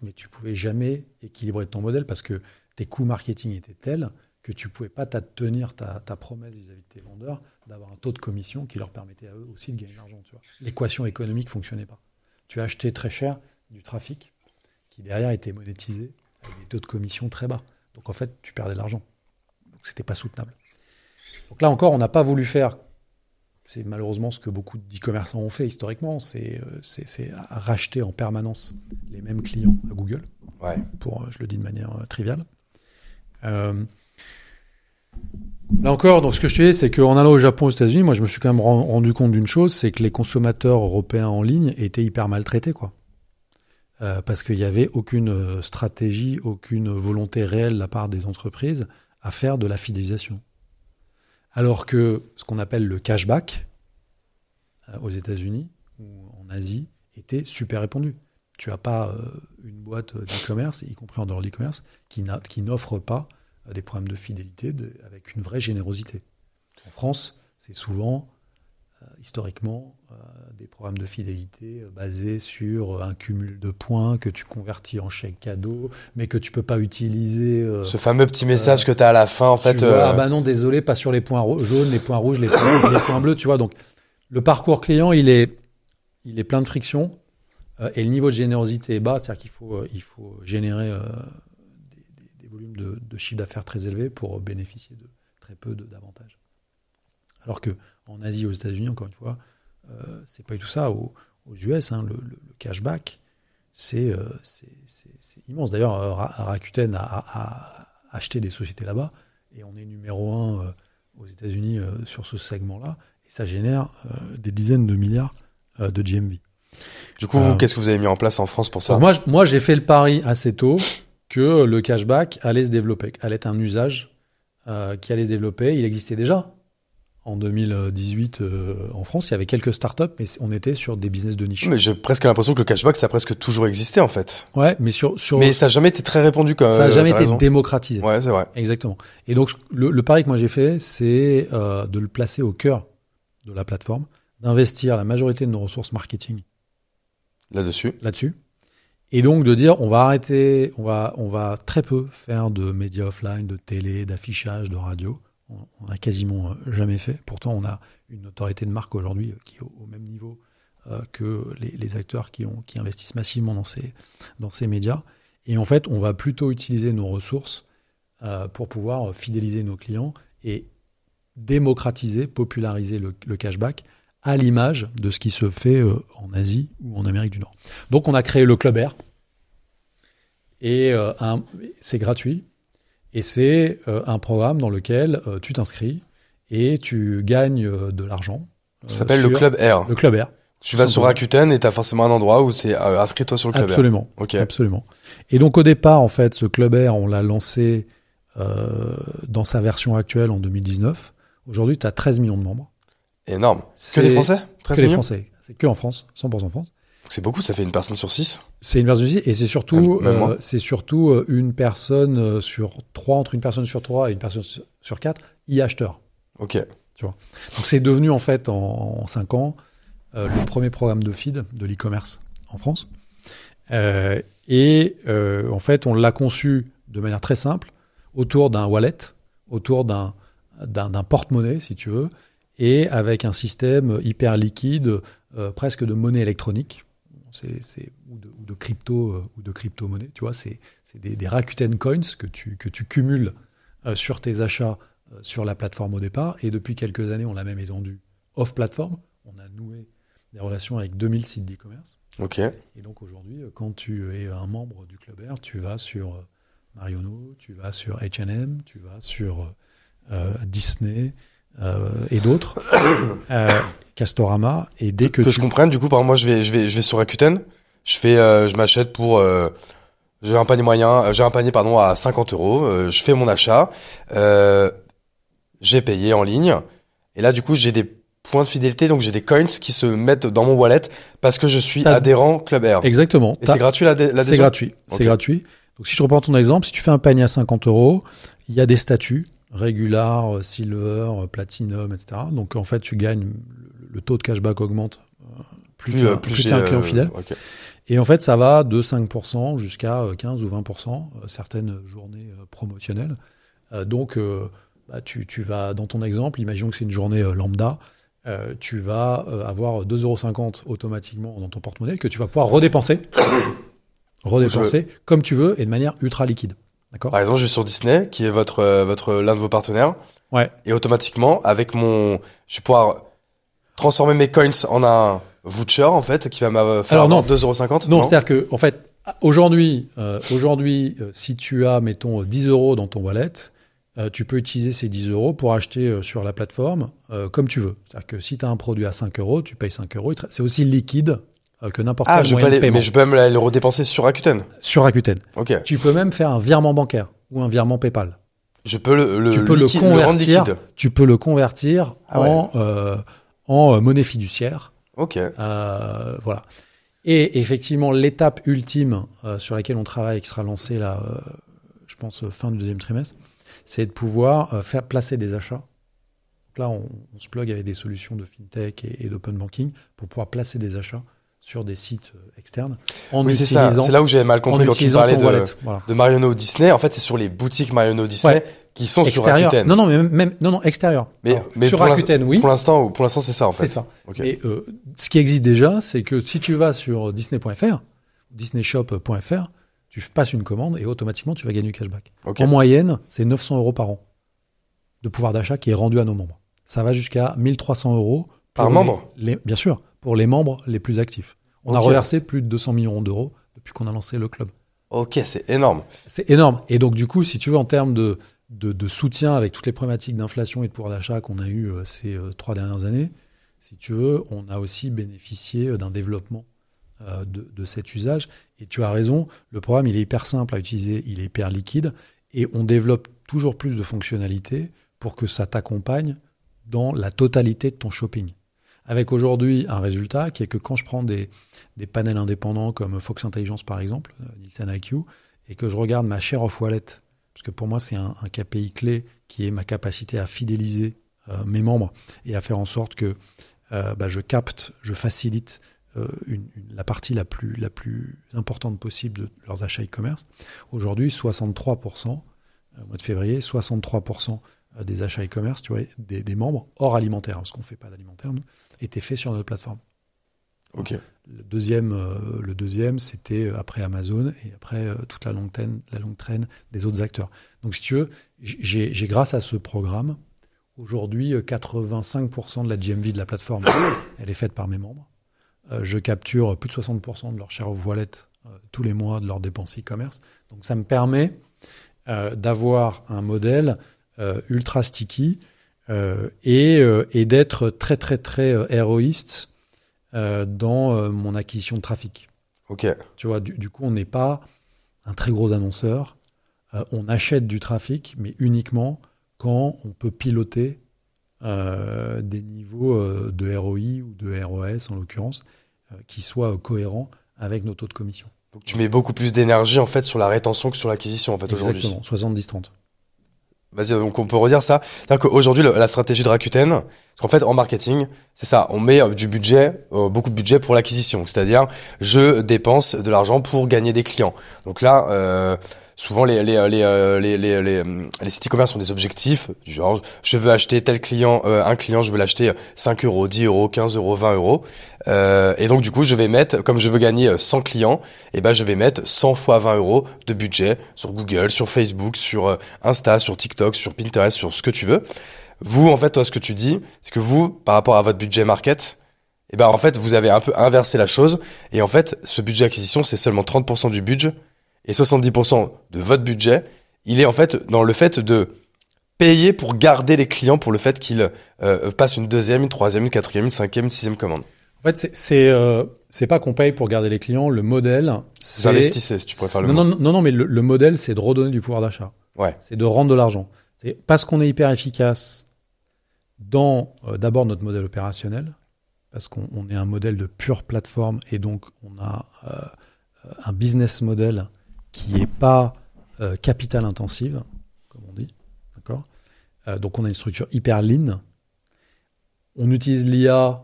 Speaker 1: Mais tu pouvais jamais équilibrer ton modèle parce que tes coûts marketing étaient tels que tu pouvais pas tenir ta promesse vis-à-vis de tes vendeurs d'avoir un taux de commission qui leur permettait à eux aussi de gagner de l'argent. Tu vois. L'équation économique ne fonctionnait pas. Tu as acheté très cher du trafic qui derrière était monétisé avec des taux de commission très bas. Donc en fait, tu perdais de l'argent. Donc c'était pas soutenable. Donc là encore, on n'a pas voulu faire, c'est malheureusement ce que beaucoup d'e-commerçants ont fait historiquement, c'est racheter en permanence les mêmes clients à Google.
Speaker 3: Ouais.
Speaker 1: Je le dis de manière triviale. Là encore, donc ce que je te dis, c'est qu'en allant au Japon, aux États-Unis, moi je me suis quand même rendu compte d'une chose, c'est que les consommateurs européens en ligne étaient hyper maltraités, quoi. Parce qu'il n'y avait aucune stratégie, aucune volonté réelle de la part des entreprises à faire de la fidélisation. Alors que ce qu'on appelle le cashback aux États-Unis ou en Asie était super répandu. Tu n'as pas une boîte d'e-commerce, y compris en dehors de l'e-commerce, qui n'offre pas des programmes de fidélité avec une vraie générosité. En France, c'est souvent, historiquement, des programmes de fidélité basés sur un cumul de points que tu convertis en chèque cadeau, mais que tu peux pas utiliser.
Speaker 3: Ce fameux petit message que tu as à la fin, en fait.
Speaker 1: Ah bah non, désolé, pas sur les points jaunes, les points rouges, les points bleus, tu vois. Donc, le parcours client, il est plein de friction et le niveau de générosité est bas, c'est-à-dire qu'il faut générer des volumes de chiffre d'affaires très élevés pour bénéficier de très peu d'avantages. Alors que en Asie, aux États-Unis, encore une fois, c'est pas du tout ça. Aux US, le cashback, c'est immense. D'ailleurs, Rakuten a acheté des sociétés là-bas et on est numéro 1 aux États-Unis sur ce segment-là. Et ça génère des dizaines de milliards de GMV.
Speaker 3: Du coup, vous, qu'est-ce que vous avez mis en place en France pour ça ?
Speaker 1: Moi, j'ai fait le pari assez tôt que le cashback allait se développer, allait être un usage qui allait se développer. Il existait déjà. En 2018, en France, il y avait quelques startups, mais on était sur des business de niche.
Speaker 3: Mais j'ai presque l'impression que le cashback, ça a presque toujours existé, en fait.
Speaker 1: Ouais, mais
Speaker 3: mais ça n'a jamais été très répandu, quand même.
Speaker 1: Ça n'a jamais été démocratisé.
Speaker 3: Ouais, c'est vrai.
Speaker 1: Exactement. Et donc, le pari que moi j'ai fait, c'est de le placer au cœur de la plateforme, d'investir la majorité de nos ressources marketing là-dessus. Et donc de dire, on va arrêter, on va très peu faire de médias offline, de télé, d'affichage, de radio. On n'a quasiment jamais fait. Pourtant, on a une autorité de marque aujourd'hui qui est au même niveau que les acteurs qui investissent massivement dans ces médias. Et en fait, on va plutôt utiliser nos ressources pour pouvoir fidéliser nos clients et démocratiser, populariser le cashback à l'image de ce qui se fait en Asie ou en Amérique du Nord. Donc, on a créé le Club Air. Et c'est gratuit. Et c'est un programme dans lequel tu t'inscris et tu gagnes de l'argent.
Speaker 3: Ça s'appelle le Club Air.
Speaker 1: Le Club Air.
Speaker 3: Tu vas sur Rakuten et tu as forcément un endroit où c'est inscris-toi sur le Club
Speaker 1: Air.
Speaker 3: Ok.
Speaker 1: Absolument. Et donc au départ, en fait, ce Club Air, on l'a lancé dans sa version actuelle en 2019. Aujourd'hui, tu as 13 millions de membres.
Speaker 3: Énorme. Que des Français 13
Speaker 1: Que
Speaker 3: millions
Speaker 1: des Français. C'est que en France, 100% France.
Speaker 3: C'est beaucoup, ça fait une personne sur 6.
Speaker 1: C'est une personne sur 6 et c'est surtout une personne sur 3, entre une personne sur 3 et une personne sur 4, e-acheteur.
Speaker 3: Ok.
Speaker 1: Tu vois. Donc c'est devenu en fait en 5 ans le premier programme de feed de l'e-commerce en France. En fait, on l'a conçu de manière très simple autour d'un wallet, autour d'un porte-monnaie, si tu veux, et avec un système hyper liquide, presque de monnaie électronique. Ou de crypto-monnaie, tu vois, c'est des Rakuten Coins que tu cumules sur tes achats sur la plateforme au départ, et depuis quelques années, on l'a même étendu off-plateforme. On a noué des relations avec 2000 sites d'e-commerce.
Speaker 3: Ok.
Speaker 1: Et donc aujourd'hui, quand tu es un membre du Club Air, tu vas sur Marionneau, tu vas sur H&M, tu vas sur Disney et d'autres, Castorama, et dès que
Speaker 3: je comprenne, du coup, par exemple, moi, je vais sur Rakuten, je m'achète pour, j'ai un panier à 50 €, je fais mon achat, j'ai payé en ligne, et là, du coup, j'ai des points de fidélité, donc j'ai des coins qui se mettent dans mon wallet parce que je suis adhérent Club Air.
Speaker 1: Exactement.
Speaker 3: Et c'est gratuit l'adhésion?
Speaker 1: C'est gratuit.
Speaker 3: Okay.
Speaker 1: C'est gratuit. Donc si je reprends ton exemple, si tu fais un panier à 50 €, il y a des statuts, Regular, Silver, Platinum, etc. Donc en fait, tu gagnes, le taux de cashback augmente plus tu es un client fidèle.
Speaker 3: Okay.
Speaker 1: Et en fait, ça va de 5% jusqu'à 15 ou 20%, certaines journées promotionnelles, Donc, tu vas, dans ton exemple, imaginons que c'est une journée lambda, tu vas avoir 2,50 € automatiquement dans ton porte-monnaie que tu vas pouvoir redépenser comme tu veux et de manière ultra liquide. D'accord ?
Speaker 3: Par exemple, je suis sur Disney, qui est l'un de vos partenaires.
Speaker 1: Ouais.
Speaker 3: Et automatiquement, je vais pouvoir transformer mes coins en un voucher, en fait, qui va me faire 2,50 €.
Speaker 1: Non, c'est-à-dire que, en fait, aujourd'hui, si tu as, mettons, 10 € dans ton wallet, tu peux utiliser ces 10 € pour acheter sur la plateforme comme tu veux. C'est-à-dire que si tu as un produit à 5 €, tu payes 5 €. C'est aussi liquide que n'importe quel moyen de paiement.
Speaker 3: Mais je peux même le redépenser sur Rakuten.
Speaker 1: Sur Rakuten.
Speaker 3: Ok.
Speaker 1: Tu peux même faire un virement bancaire ou un virement PayPal.
Speaker 3: Je peux le
Speaker 1: rendre
Speaker 3: liquide.
Speaker 1: Tu peux le convertir en monnaie fiduciaire.
Speaker 3: Ok.
Speaker 1: Voilà. Et effectivement, l'étape ultime sur laquelle on travaille, qui sera lancée là, je pense fin du deuxième trimestre, c'est de pouvoir faire placer des achats. Donc là, on se plug avec des solutions de fintech et d'open banking pour pouvoir placer des achats sur des sites externes.
Speaker 3: C'est ça. C'est là où j'avais mal compris quand tu parlais de Marionneau Disney. En fait, c'est sur les boutiques Marionneau Disney qui sont
Speaker 1: extérieur.
Speaker 3: sur Rakuten.
Speaker 1: Non, extérieur.
Speaker 3: Mais
Speaker 1: sur Rakuten, oui.
Speaker 3: Pour l'instant, c'est ça, en fait.
Speaker 1: C'est ça.
Speaker 3: Okay.
Speaker 1: Et ce qui existe déjà, c'est que si tu vas sur Disney.fr, disneyshop.fr, tu passes une commande et automatiquement, tu vas gagner du cashback.
Speaker 3: Okay.
Speaker 1: En moyenne, c'est 900 € par an de pouvoir d'achat qui est rendu à nos membres. Ça va jusqu'à 1 300 €
Speaker 3: par membre.
Speaker 1: Bien sûr, pour les membres les plus actifs. On a reversé plus de 200 millions d'euros depuis qu'on a lancé le club.
Speaker 3: Ok, c'est énorme.
Speaker 1: C'est énorme. Et donc, du coup, si tu veux, en termes de soutien avec toutes les problématiques d'inflation et de pouvoir d'achat qu'on a eu ces 3 dernières années, si tu veux, on a aussi bénéficié d'un développement de cet usage. Et tu as raison, le programme, il est hyper simple à utiliser, il est hyper liquide, et on développe toujours plus de fonctionnalités pour que ça t'accompagne dans la totalité de ton shopping. Avec aujourd'hui un résultat qui est que quand je prends des panels indépendants comme Fox Intelligence par exemple, Nielsen IQ, et que je regarde ma share of wallet, parce que pour moi c'est un KPI clé qui est ma capacité à fidéliser mes membres et à faire en sorte que je facilite la partie la plus importante possible de leurs achats e-commerce. Aujourd'hui, 63%, au mois de février, 63% des achats e-commerce, tu vois, des membres, hors alimentaire, parce qu'on ne fait pas d'alimentaire, nous, étaient faits sur notre plateforme.
Speaker 3: Ok.
Speaker 1: Le deuxième, c'était après Amazon et après toute la longue traîne des autres acteurs. Donc, si tu veux, j'ai grâce à ce programme, aujourd'hui, 85% de la GMV de la plateforme, elle est faite par mes membres. Je capture plus de 60% de leur share of wallet tous les mois de leurs dépenses e-commerce. Donc, ça me permet d'avoir un modèle ultra sticky et d'être très, très, très héroïste dans mon acquisition de trafic.
Speaker 3: Ok.
Speaker 1: Tu vois, du coup, on n'est pas un très gros annonceur. On achète du trafic, mais uniquement quand on peut piloter des niveaux de ROI ou de ROS, en l'occurrence, qui soient cohérents avec nos taux de commission.
Speaker 3: Donc, tu mets beaucoup plus d'énergie, en fait, sur la rétention que sur l'acquisition, en fait, aujourd'hui.
Speaker 1: Exactement, 70-30.
Speaker 3: Vas-y, donc on peut redire ça. C'est-à-dire qu'aujourd'hui, la stratégie de Rakuten, parce qu'en fait, en marketing, c'est ça, on met du budget, beaucoup de budget pour l'acquisition. C'est-à-dire, je dépense de l'argent pour gagner des clients. Donc là, souvent les sites e-commerce ont des objectifs, du genre, je veux acheter tel client, un client, je veux l'acheter 5 €, 10 €, 15 €, 20 €. Et donc, du coup, je vais mettre, comme je veux gagner 100 clients, je vais mettre 100 fois 20 € de budget sur Google, sur Facebook, sur Insta, sur TikTok, sur Pinterest, sur ce que tu veux. Vous, en fait, toi, ce que tu dis, c'est que vous, par rapport à votre budget market, en fait, vous avez un peu inversé la chose. Et en fait, ce budget acquisition, c'est seulement 30% du budget. Et 70% de votre budget, il est en fait dans le fait de payer pour garder les clients pour le fait qu'ils passent une deuxième, une troisième, une quatrième, une cinquième, une sixième commande.
Speaker 1: En fait, c'est pas qu'on paye pour garder les clients. Le modèle, c'est...
Speaker 3: Vous investissez, si tu préfères le mot.
Speaker 1: Non, mais le modèle, c'est de redonner du pouvoir d'achat.
Speaker 3: Ouais.
Speaker 1: C'est de rendre de l'argent. C'est parce qu'on est hyper efficace dans d'abord notre modèle opérationnel, parce qu'on est un modèle de pure plateforme et donc on a un business model qui n'est pas capital intensive, comme on dit, d'accord. Donc on a une structure hyper lean. On utilise l'IA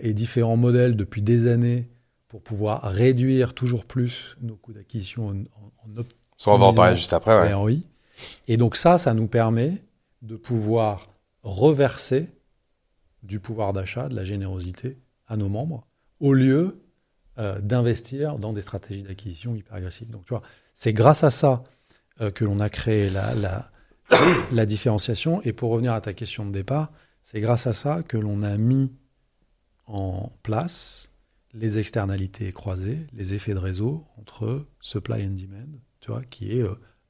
Speaker 1: et différents modèles depuis des années pour pouvoir réduire toujours plus nos coûts d'acquisition en
Speaker 3: Ça, on va en parler juste après. Ouais.
Speaker 1: ROI. Et donc ça nous permet de pouvoir reverser du pouvoir d'achat, de la générosité à nos membres, au lieu d'investir dans des stratégies d'acquisition hyper agressives. Donc tu vois, c'est grâce à ça que l'on a créé la différenciation. Et pour revenir à ta question de départ, c'est grâce à ça que l'on a mis en place les externalités croisées, les effets de réseau entre supply and demand, tu vois, qui est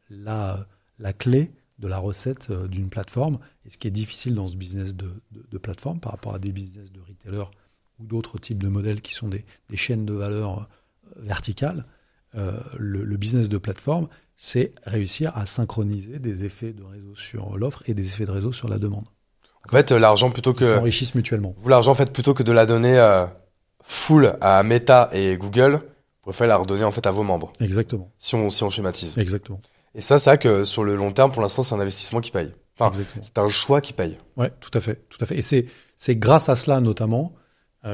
Speaker 1: la clé de la recette d'une plateforme. Et ce qui est difficile dans ce business de plateforme par rapport à des business de retailers ou d'autres types de modèles qui sont des chaînes de valeur verticales, le business de plateforme, c'est réussir à synchroniser des effets de réseau sur l'offre et des effets de réseau sur la demande.
Speaker 3: En fait, l'argent plutôt que...
Speaker 1: Ils s'enrichissent mutuellement.
Speaker 3: Vous, l'argent, en fait, plutôt que de la donner full à Meta et Google, vous préférez la redonner en fait à vos membres.
Speaker 1: Exactement.
Speaker 3: Si on schématise.
Speaker 1: Exactement.
Speaker 3: Et ça, c'est vrai que sur le long terme, pour l'instant, c'est un investissement qui paye. Enfin,
Speaker 1: Exactement.
Speaker 3: c'est un choix qui paye.
Speaker 1: Ouais, tout à fait, tout à fait. Et c'est grâce à cela notamment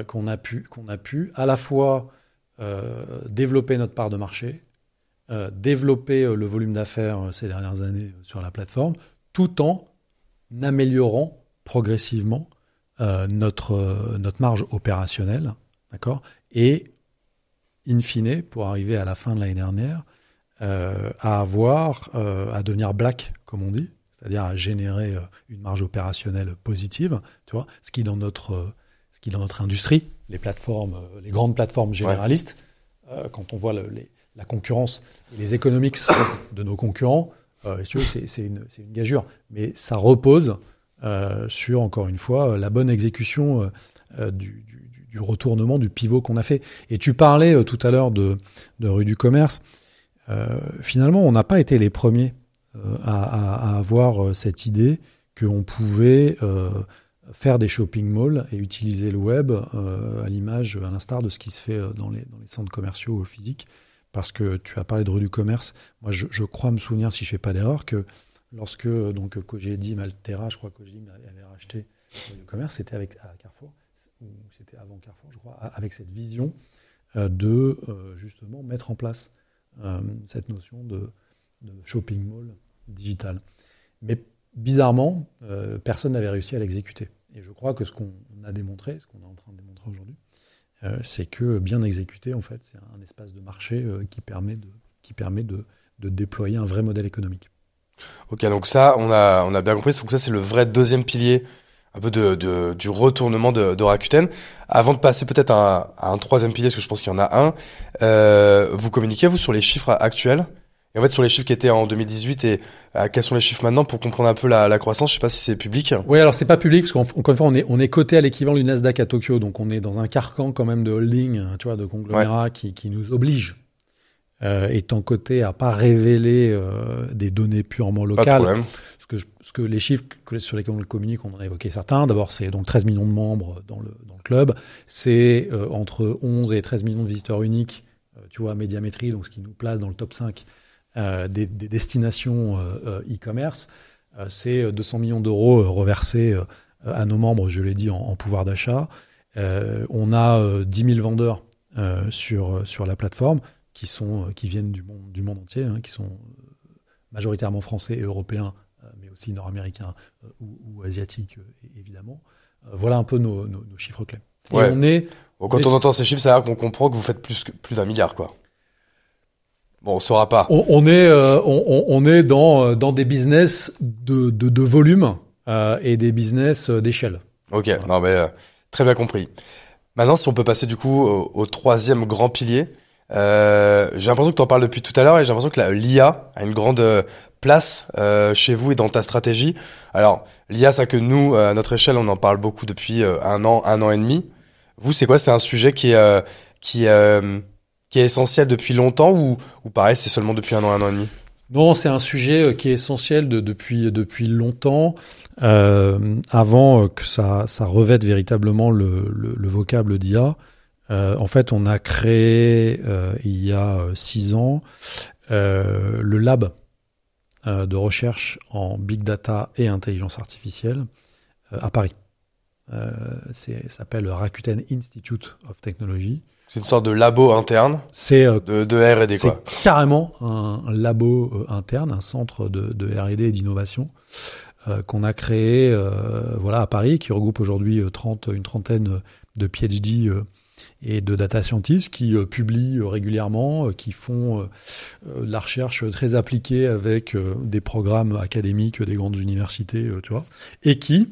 Speaker 1: qu'on a pu à la fois développer notre part de marché, développer le volume d'affaires ces dernières années sur la plateforme, tout en améliorant progressivement notre marge opérationnelle, d'accord, et in fine, pour arriver à la fin de l'année dernière, à devenir black, comme on dit, c'est-à-dire à générer une marge opérationnelle positive, tu vois, ce qui dans notre industrie, les plateformes, les grandes plateformes généralistes, quand on voit la concurrence et les economics de nos concurrents, si tu veux, c'est une gageure, mais ça repose sur, encore une fois, la bonne exécution du retournement, du pivot qu'on a fait. Et tu parlais tout à l'heure de rue du commerce. Finalement, on n'a pas été les premiers à avoir cette idée qu'on pouvait faire des shopping malls et utiliser le web à l'instar de ce qui se fait dans les centres commerciaux physiques. Parce que tu as parlé de rue du commerce. Moi, je crois me souvenir, si je ne fais pas d'erreur, que lorsque Cogedi, Maltera, je crois que Cogedi avait racheté rue du commerce, c'était à Carrefour, ou c'était avant Carrefour, je crois, avec cette vision de justement mettre en place cette notion de shopping mall digital. Mais bizarrement, personne n'avait réussi à l'exécuter. Et je crois que ce qu'on a démontré, ce qu'on est en train de démontrer aujourd'hui, c'est que bien exécuté, en fait, c'est un espace de marché qui permet de déployer un vrai modèle économique.
Speaker 3: Ok, donc ça, on a bien compris. Donc ça, c'est le vrai deuxième pilier un peu du retournement de Rakuten. Avant de passer peut-être à un troisième pilier, parce que je pense qu'il y en a un, vous communiquez, vous, sur les chiffres actuels? Et en fait, sur les chiffres qui étaient en 2018 et quels sont les chiffres maintenant pour comprendre un peu la croissance? Je sais pas si c'est public.
Speaker 1: Oui, alors c'est pas public parce qu'encore une fois, on est coté à l'équivalent du Nasdaq à Tokyo, donc on est dans un carcan quand même de holding, tu vois, de conglomérat qui nous oblige, étant coté à pas révéler des données purement locales.
Speaker 3: Pas de problème.
Speaker 1: Ce que les chiffres sur lesquels on le communique, on en a évoqué certains. D'abord, c'est donc 13 millions de membres dans le club. C'est entre 11 et 13 millions de visiteurs uniques, tu vois, Médiamétrie, donc ce qui nous place dans le top 5 des destinations e-commerce. C'est 200 millions d'euros reversés à nos membres, je l'ai dit, en pouvoir d'achat. On a 10 000 vendeurs sur la plateforme qui viennent du monde entier, hein, qui sont majoritairement français et européens, mais aussi nord-américains ou asiatiques, évidemment. Voilà un peu nos chiffres clés.
Speaker 3: Ouais. Quand on entend ces chiffres, ça veut dire qu'on comprend que vous faites plus d'1 milliard, quoi. Bon, on saura pas.
Speaker 1: On est dans des business de volume et des business d'échelle.
Speaker 3: Ok,
Speaker 1: voilà.
Speaker 3: Non mais très bien compris. Maintenant, si on peut passer du coup au troisième grand pilier, j'ai l'impression que tu en parles depuis tout à l'heure et j'ai l'impression que l'IA a une grande place chez vous et dans ta stratégie. Alors, l'IA, c'est que nous, à notre échelle, on en parle beaucoup depuis un an et demi. Vous, c'est quoi? C'est un sujet qui est essentiel depuis longtemps ou pareil, c'est seulement depuis un an et demi?
Speaker 1: Non, c'est un sujet qui est essentiel depuis longtemps, avant que ça revête véritablement le vocable d'IA. En fait, on a créé il y a 6 ans le lab de recherche en big data et intelligence artificielle à Paris. Ça s'appelle Rakuten Institute of Technology.
Speaker 3: C'est une sorte de labo interne de R&D, quoi.
Speaker 1: C'est carrément un labo interne, un centre de R&D et d'innovation qu'on a créé à Paris, qui regroupe aujourd'hui une trentaine de PhD et de data scientists qui publient régulièrement, qui font de la recherche très appliquée avec des programmes académiques des grandes universités, tu vois, et qui,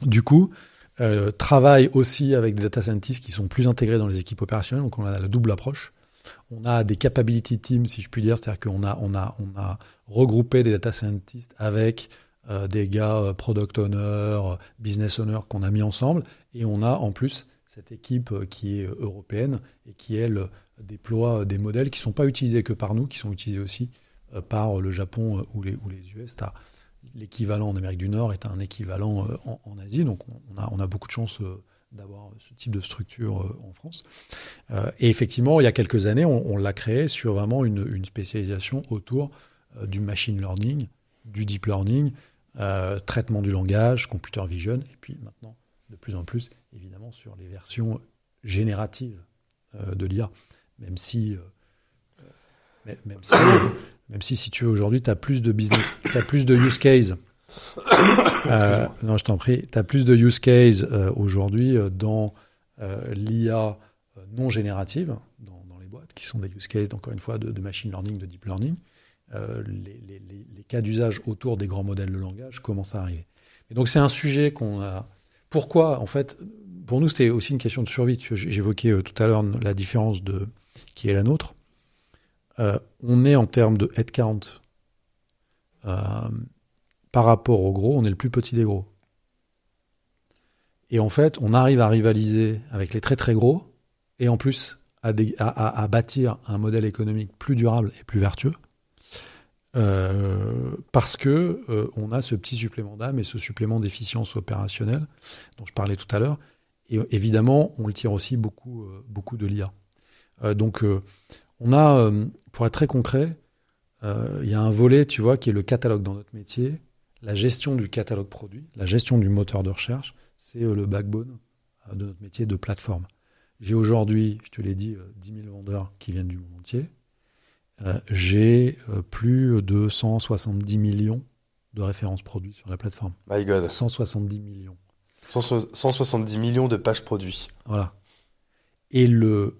Speaker 1: du coup, travaillent aussi avec des data scientists qui sont plus intégrés dans les équipes opérationnelles. Donc, on a la double approche. On a des capability teams, si je puis dire, c'est-à-dire qu'on a regroupé des data scientists avec des gars product owner, business owner qu'on a mis ensemble, et on a en plus cette équipe qui est européenne et qui, elle, déploie des modèles qui ne sont pas utilisés que par nous, qui sont utilisés aussi par le Japon ou les US. L'équivalent en Amérique du Nord est un équivalent en Asie, donc on a beaucoup de chance d'avoir ce type de structure en France. Et effectivement, il y a quelques années, on l'a créé sur vraiment une spécialisation autour du machine learning, du deep learning, traitement du langage, computer vision, et puis maintenant, de plus en plus, évidemment, sur les versions génératives de l'IA. Même si, si tu veux, aujourd'hui, tu as plus de business, tu as plus de use case. Non, je t'en prie. Tu as plus de use case aujourd'hui dans l'IA non générative, dans les boîtes, qui sont des use cases, encore une fois, de machine learning, de deep learning. Les cas d'usage autour des grands modèles de langage commencent à arriver. Et donc, c'est un sujet qu'on a... Pourquoi, en fait, pour nous, c'était aussi une question de survie. J'évoquais tout à l'heure la différence qui est la nôtre. On est en termes de headcount par rapport aux gros, on est le plus petit des gros. Et en fait, on arrive à rivaliser avec les très très gros et en plus à bâtir un modèle économique plus durable et plus vertueux parce que on a ce petit supplément d'âme et ce supplément d'efficience opérationnelle dont je parlais tout à l'heure. Et évidemment, on le tire aussi beaucoup de l'IA. Donc, on a, pour être très concret, il y a un volet, tu vois, qui est le catalogue dans notre métier. La gestion du catalogue produit, la gestion du moteur de recherche, c'est le backbone de notre métier de plateforme. J'ai aujourd'hui, je te l'ai dit, 10 000 vendeurs qui viennent du monde entier. J'ai plus de 170 millions de références produits sur la plateforme.
Speaker 3: My God.
Speaker 1: 170 millions.
Speaker 3: 170 millions de pages produits.
Speaker 1: Voilà. Et le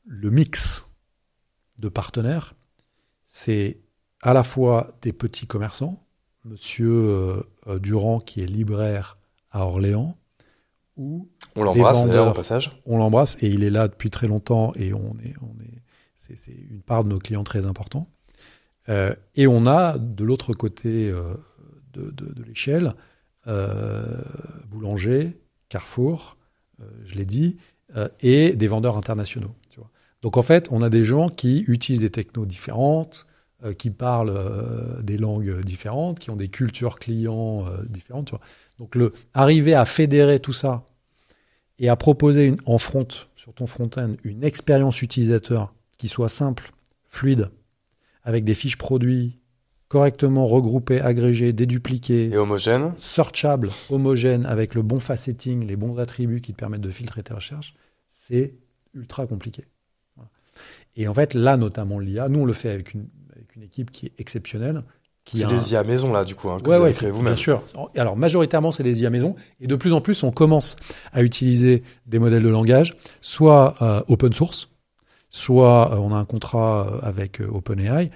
Speaker 1: mix de partenaires, c'est à la fois des petits commerçants, Monsieur Durand qui est libraire à Orléans, ou
Speaker 3: on l'embrasse d'ailleurs au passage.
Speaker 1: On l'embrasse et il est là depuis très longtemps et c'est une part de nos clients très importants. Et on a de l'autre côté de l'échelle Boulanger, Carrefour, je l'ai dit, et des vendeurs internationaux. Tu vois. Donc en fait, on a des gens qui utilisent des technos différentes, qui parlent des langues différentes, qui ont des cultures clients différentes. Tu vois. Donc arriver à fédérer tout ça et à proposer sur ton front-end une expérience utilisateur qui soit simple, fluide, avec des fiches produits correctement regroupées, agrégées, dédupliquées,
Speaker 3: et homogènes,
Speaker 1: searchables, homogènes, avec le bon faceting, les bons attributs qui te permettent de filtrer tes recherches, c'est ultra compliqué. Voilà. Et en fait, là, notamment l'IA, nous on le fait avec une équipe qui est exceptionnelle.
Speaker 3: C'est des IA maison là, du coup, que vous
Speaker 1: avez
Speaker 3: créé vous-même.
Speaker 1: Bien sûr. Alors, majoritairement, c'est des IA maison. Et de plus en plus, on commence à utiliser des modèles de langage, soit open source, soit on a un contrat avec OpenAI,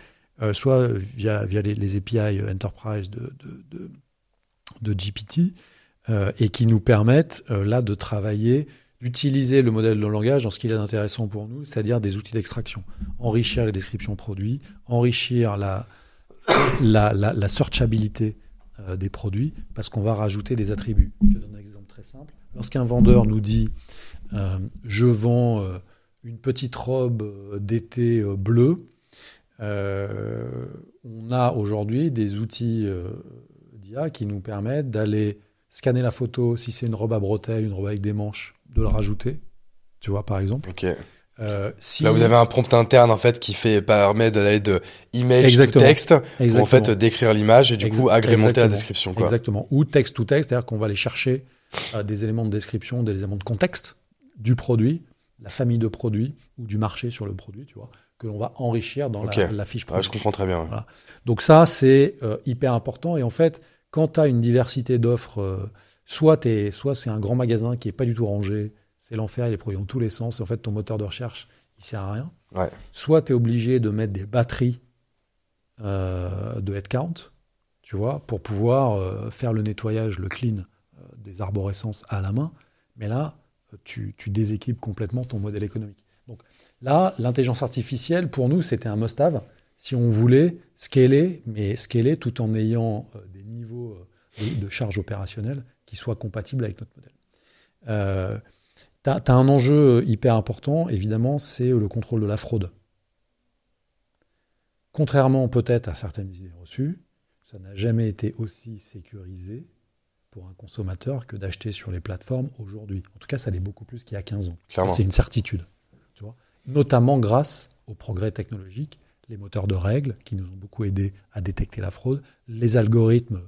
Speaker 1: soit via les API Enterprise de GPT, et qui nous permettent là de travailler, d'utiliser le modèle de langage dans ce qui est intéressant pour nous, c'est-à-dire des outils d'extraction. Enrichir les descriptions produits, enrichir la searchabilité des produits, parce qu'on va rajouter des attributs. Je te donne un exemple très simple. Lorsqu'un vendeur nous dit je vends une petite robe d'été bleue, on a aujourd'hui des outils d'IA qui nous permettent d'aller scanner la photo, si c'est une robe à bretelles, une robe avec des manches, de le rajouter, tu vois, par exemple.
Speaker 3: Ok. Là, vous avez un prompt interne en fait qui permet d'aller de image
Speaker 1: Exactement.
Speaker 3: to text pour
Speaker 1: Exactement.
Speaker 3: en fait décrire l'image et du coup agrémenter la description. Quoi.
Speaker 1: Exactement. Ou text to text, c'est-à-dire qu'on va aller chercher des éléments de description, des éléments de contexte du produit, la famille de produits ou du marché sur le produit, tu vois, que l'on va enrichir dans la fiche produit.
Speaker 3: Je comprends très bien.
Speaker 1: Voilà. Donc ça, c'est hyper important. Et en fait, quand tu as une diversité d'offres, soit c'est un grand magasin qui n'est pas du tout rangé, c'est l'enfer, il est produit dans tous les sens, et en fait, ton moteur de recherche, il ne sert à rien.
Speaker 3: Ouais.
Speaker 1: Soit tu es obligé de mettre des batteries de headcount, tu vois, pour pouvoir faire le nettoyage, le clean des arborescences à la main. Mais là, tu déséquilibres complètement ton modèle économique. Donc là, l'intelligence artificielle, pour nous, c'était un must-have si on voulait scaler, mais scaler tout en ayant des niveaux de charge opérationnelle qui soient compatibles avec notre modèle. T'as un enjeu hyper important, évidemment, c'est le contrôle de la fraude. Contrairement peut-être à certaines idées reçues, ça n'a jamais été aussi sécurisé pour un consommateur que d'acheter sur les plateformes aujourd'hui. En tout cas, ça l'est beaucoup plus qu'il y a 15 ans. Ça, c'est une certitude. Tu vois, notamment grâce aux progrès technologiques, les moteurs de règles qui nous ont beaucoup aidés à détecter la fraude, les algorithmes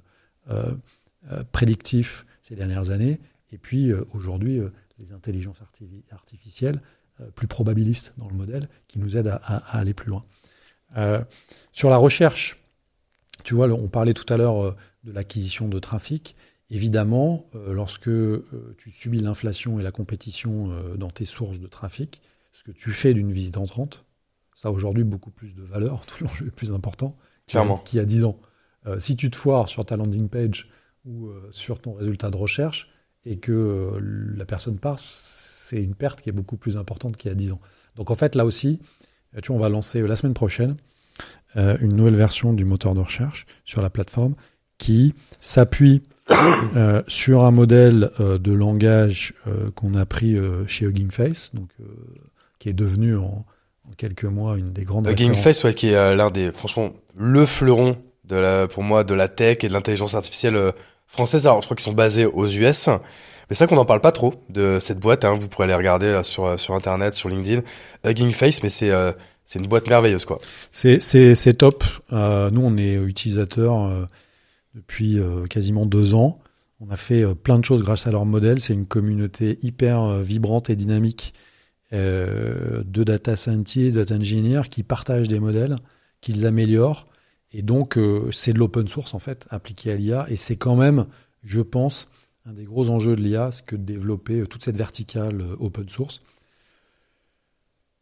Speaker 1: prédictifs ces dernières années, et puis aujourd'hui, les intelligences artificielles plus probabilistes dans le modèle qui nous aident à aller plus loin. Sur la recherche, tu vois, on parlait tout à l'heure de l'acquisition de trafic. Évidemment, lorsque tu subis l'inflation et la compétition dans tes sources de trafic, ce que tu fais d'une visite entrante, ça a aujourd'hui beaucoup plus de valeur, tout l'enjeu est plus important qu'il y a 10 ans. Si tu te foires sur ta landing page ou sur ton résultat de recherche et que la personne part, c'est une perte qui est beaucoup plus importante qu'il y a 10 ans. Donc en fait, là aussi, tu vois, on va lancer la semaine prochaine une nouvelle version du moteur de recherche sur la plateforme qui s'appuie sur un modèle de langage qu'on a pris chez Hugging Face, donc, qui est devenu en quelques mois une des grandes
Speaker 3: Hugging
Speaker 1: références.
Speaker 3: Face, qui est l'un des, franchement, le fleuron pour moi, de la tech et de l'intelligence artificielle française. Alors, je crois qu'ils sont basés aux US. Mais c'est vrai qu'on n'en parle pas trop de cette boîte. Vous pourrez aller regarder là, sur Internet, sur LinkedIn. Hugging Face, mais c'est une boîte merveilleuse, quoi.
Speaker 1: C'est top. Nous, on est utilisateurs depuis quasiment 2 ans. On a fait plein de choses grâce à leur modèle. C'est une communauté hyper vibrante et dynamique de data scientists, data engineers qui partagent des modèles, qu'ils améliorent. Et donc, c'est de l'open source, en fait, appliqué à l'IA. Et c'est quand même, je pense, un des gros enjeux de l'IA, c'est que de développer toute cette verticale open source.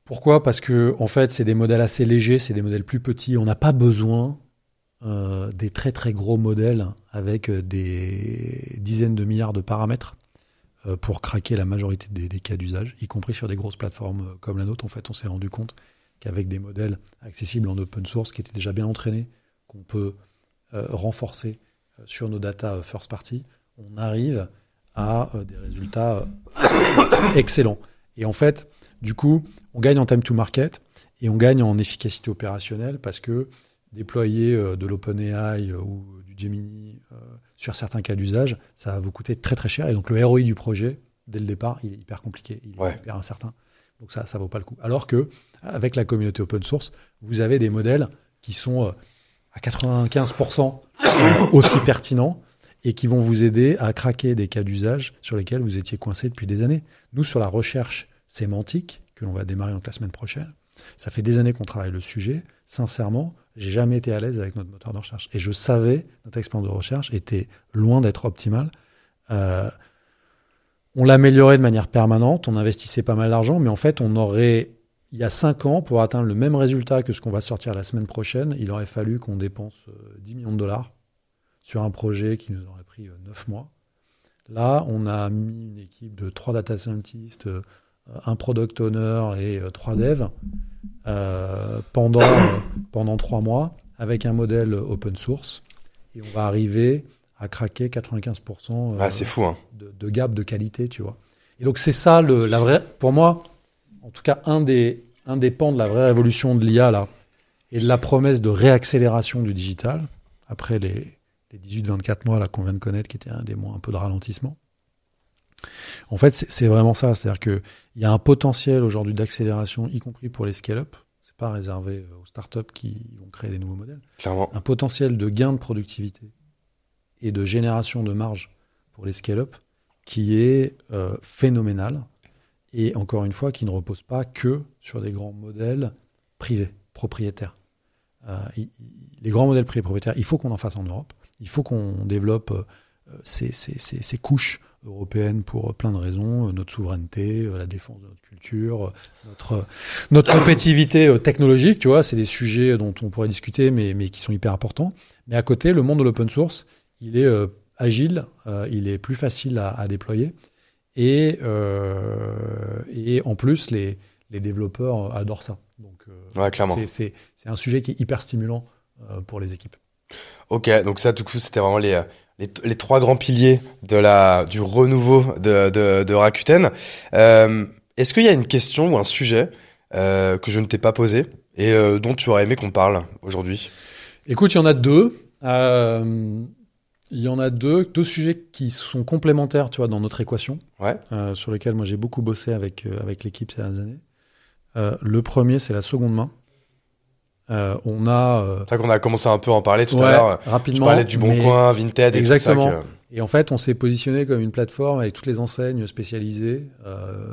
Speaker 1: Pourquoi ? Parce que, en fait, c'est des modèles assez légers, c'est des modèles plus petits. On n'a pas besoin des très très gros modèles avec des dizaines de milliards de paramètres pour craquer la majorité des cas d'usage, y compris sur des grosses plateformes comme la nôtre. En fait, on s'est rendu compte qu'avec des modèles accessibles en open source qui étaient déjà bien entraînés, qu'on peut renforcer sur nos data first party, on arrive à des résultats excellents. Et en fait, du coup, on gagne en time to market et on gagne en efficacité opérationnelle parce que déployer de l'OpenAI ou du Gemini sur certains cas d'usage, ça va vous coûter très très cher. Et donc le ROI du projet, dès le départ, il est hyper compliqué, il est hyper incertain. Donc ça vaut pas le coup. Alors que avec la communauté open source, vous avez des modèles qui sont à 95% aussi pertinents et qui vont vous aider à craquer des cas d'usage sur lesquels vous étiez coincé depuis des années. Nous, sur la recherche sémantique, que l'on va démarrer donc la semaine prochaine, ça fait des années qu'on travaille le sujet. Sincèrement, j'ai jamais été à l'aise avec notre moteur de recherche. Et je savais, notre expérience de recherche était loin d'être optimale. On l'améliorait de manière permanente, on investissait pas mal d'argent, mais en fait, on aurait, il y a 5 ans, pour atteindre le même résultat que ce qu'on va sortir la semaine prochaine, il aurait fallu qu'on dépense 10 millions de dollars sur un projet qui nous aurait pris 9 mois. Là, on a mis une équipe de 3 data scientists, un product owner et 3 devs pendant 3 mois avec un modèle open source. Et on va arriver à craquer 95%
Speaker 3: c'est fou,
Speaker 1: de gap de qualité, tu vois. Et donc, c'est ça, la vraie, pour moi, en tout cas, un des pans de la vraie révolution de l'IA, là, et de la promesse de réaccélération du digital, après les 18-24 mois là, qu'on vient de connaître, qui étaient des mois un peu de ralentissement. En fait, c'est vraiment ça. C'est-à-dire qu'il y a un potentiel aujourd'hui d'accélération, y compris pour les scale-up. C'est pas réservé aux startups qui vont créer des nouveaux modèles.
Speaker 3: Clairement.
Speaker 1: Un potentiel de gain de productivité et de génération de marge pour les scale-up qui est phénoménal et encore une fois qui ne repose pas que sur des grands modèles privés, propriétaires. Les grands modèles privés propriétaires, il faut qu'on en fasse en Europe, il faut qu'on développe ces couches européennes pour plein de raisons, notre souveraineté, la défense de notre culture, notre compétitivité technologique, tu vois, c'est des sujets dont on pourrait discuter mais qui sont hyper importants. Mais à côté, le monde de l'open source, il est agile, il est plus facile à déployer et en plus les développeurs adorent ça. Donc
Speaker 3: clairement.
Speaker 1: C'est un sujet qui est hyper stimulant pour les équipes.
Speaker 3: Ok, donc ça, du coup, c'était vraiment les trois grands piliers du renouveau de Rakuten. Est-ce qu'il y a une question ou un sujet que je ne t'ai pas posé et dont tu aurais aimé qu'on parle aujourd'hui?
Speaker 1: Écoute, il y en a deux. Il y en a deux sujets qui sont complémentaires, tu vois, dans notre équation, sur lesquels moi j'ai beaucoup bossé avec l'équipe ces dernières années. Le premier, c'est la seconde main. C'est
Speaker 3: vrai qu'on a commencé un peu à en parler tout à l'heure.
Speaker 1: Rapidement.
Speaker 3: Tu parlais du Boncoin, Vinted et
Speaker 1: exactement.
Speaker 3: tout ça.
Speaker 1: Et en fait, on s'est positionné comme une plateforme avec toutes les enseignes spécialisées,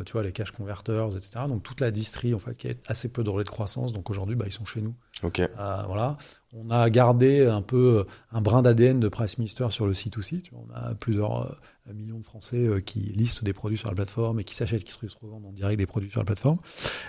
Speaker 1: tu vois, les cash converters, etc. Donc toute la distrie, en fait, qui a assez peu de relais de croissance. Donc aujourd'hui, ils sont chez nous.
Speaker 3: Ok.
Speaker 1: Voilà. On a gardé un peu un brin d'ADN de Priceminister sur le site aussi. Tu vois, on a plusieurs millions de Français qui listent des produits sur la plateforme et qui s'achètent, qui se revendent en direct des produits sur la plateforme.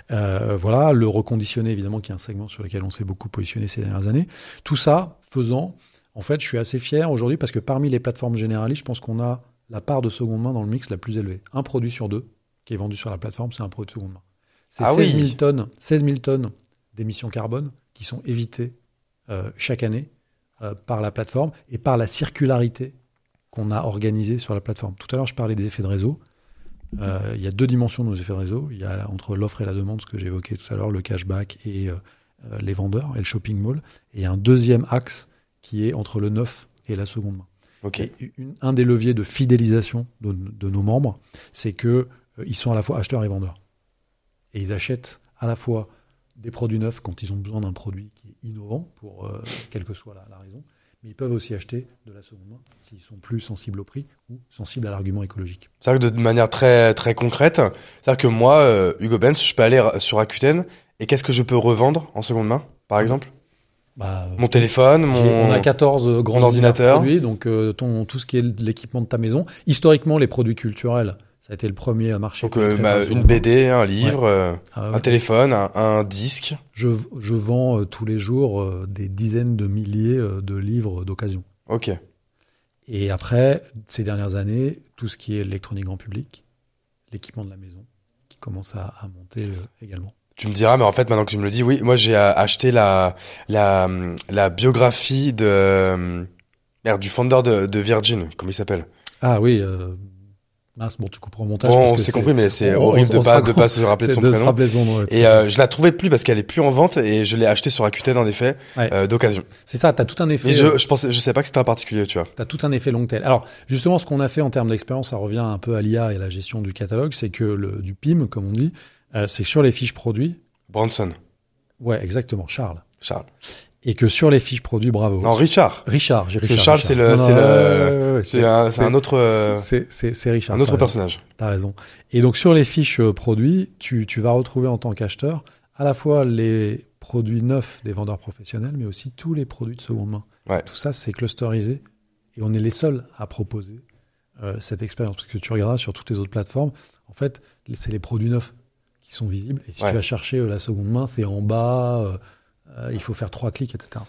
Speaker 1: Voilà. Le reconditionné, évidemment, qui est un segment sur lequel on s'est beaucoup positionné ces dernières années. Tout ça faisant, en fait, je suis assez fier aujourd'hui parce que parmi les plateformes généralistes, je pense qu'on a la part de seconde main dans le mix la plus élevée. Un produit sur deux qui est vendu sur la plateforme, c'est un produit de seconde main. C'est 16 000 tonnes d'émissions carbone qui sont évitées chaque année par la plateforme et par la circularité qu'on a organisée sur la plateforme. Tout à l'heure, je parlais des effets de réseau. Il y a deux dimensions de nos effets de réseau. Il y a entre l'offre et la demande, ce que j'évoquais tout à l'heure, le cashback et les vendeurs et le shopping mall. Et il y a un deuxième axe qui est entre le neuf et la seconde main.
Speaker 3: Okay.
Speaker 1: Un des leviers de fidélisation de nos membres, c'est qu'ils sont à la fois acheteurs et vendeurs. Et ils achètent à la fois des produits neufs quand ils ont besoin d'un produit qui est innovant, pour quelle que soit la raison, mais ils peuvent aussi acheter de la seconde main s'ils sont plus sensibles au prix ou sensibles à l'argument écologique.
Speaker 3: C'est-à-dire que de manière très, très concrète, c'est-à-dire que moi, Hugo Benz, je peux aller sur Rakuten et qu'est-ce que je peux revendre en seconde main, par exemple ? Mon téléphone,
Speaker 1: on a 14 grands
Speaker 3: ordinateurs,
Speaker 1: produits, donc tout ce qui est l'équipement de ta maison. Historiquement, les produits culturels, ça a été le premier à marcher.
Speaker 3: Donc une BD, un livre, un téléphone, un disque.
Speaker 1: Je vends tous les jours des dizaines de milliers de livres d'occasion.
Speaker 3: Ok.
Speaker 1: Et après, ces dernières années, tout ce qui est électronique grand public, l'équipement de la maison, qui commence à monter également.
Speaker 3: Tu me diras, mais en fait, maintenant que tu me le dis, oui, moi j'ai acheté la biographie du founder de Virgin, comment il s'appelle ?
Speaker 1: Ah oui, mince, bon, tu comprends mon montage.
Speaker 3: Bon, c'est compris, mais c'est horrible de pas se rappeler de son prénom. Et je la trouvais plus parce qu'elle est plus en vente et je l'ai acheté sur Rakuten en effet, d'occasion.
Speaker 1: C'est ça, t'as tout un effet.
Speaker 3: Mais je sais pas que c'était un particulier, tu vois.
Speaker 1: T'as tout un effet long tail. Alors, justement, ce qu'on a fait en termes d'expérience, ça revient un peu à l'IA et à la gestion du catalogue, c'est que du PIM, comme on dit, c'est que sur les fiches produits.
Speaker 3: Branson.
Speaker 1: Ouais, exactement, Charles.
Speaker 3: Et
Speaker 1: que sur les fiches produits, bravo.
Speaker 3: Non, Richard.
Speaker 1: J'ai Richard.
Speaker 3: Charles, c'est un autre.
Speaker 1: C'est Richard.
Speaker 3: Un autre personnage.
Speaker 1: T'as raison. Et donc sur les fiches produits, tu vas retrouver en tant qu'acheteur à la fois les produits neufs des vendeurs professionnels, mais aussi tous les produits de seconde main.
Speaker 3: Ouais.
Speaker 1: Tout ça, c'est clusterisé et on est les seuls à proposer cette expérience. Parce que tu regarderas sur toutes les autres plateformes, en fait, c'est les produits neufs qui sont visibles. Et si tu vas chercher la seconde main, c'est en bas. Il faut faire 3 clics, etc.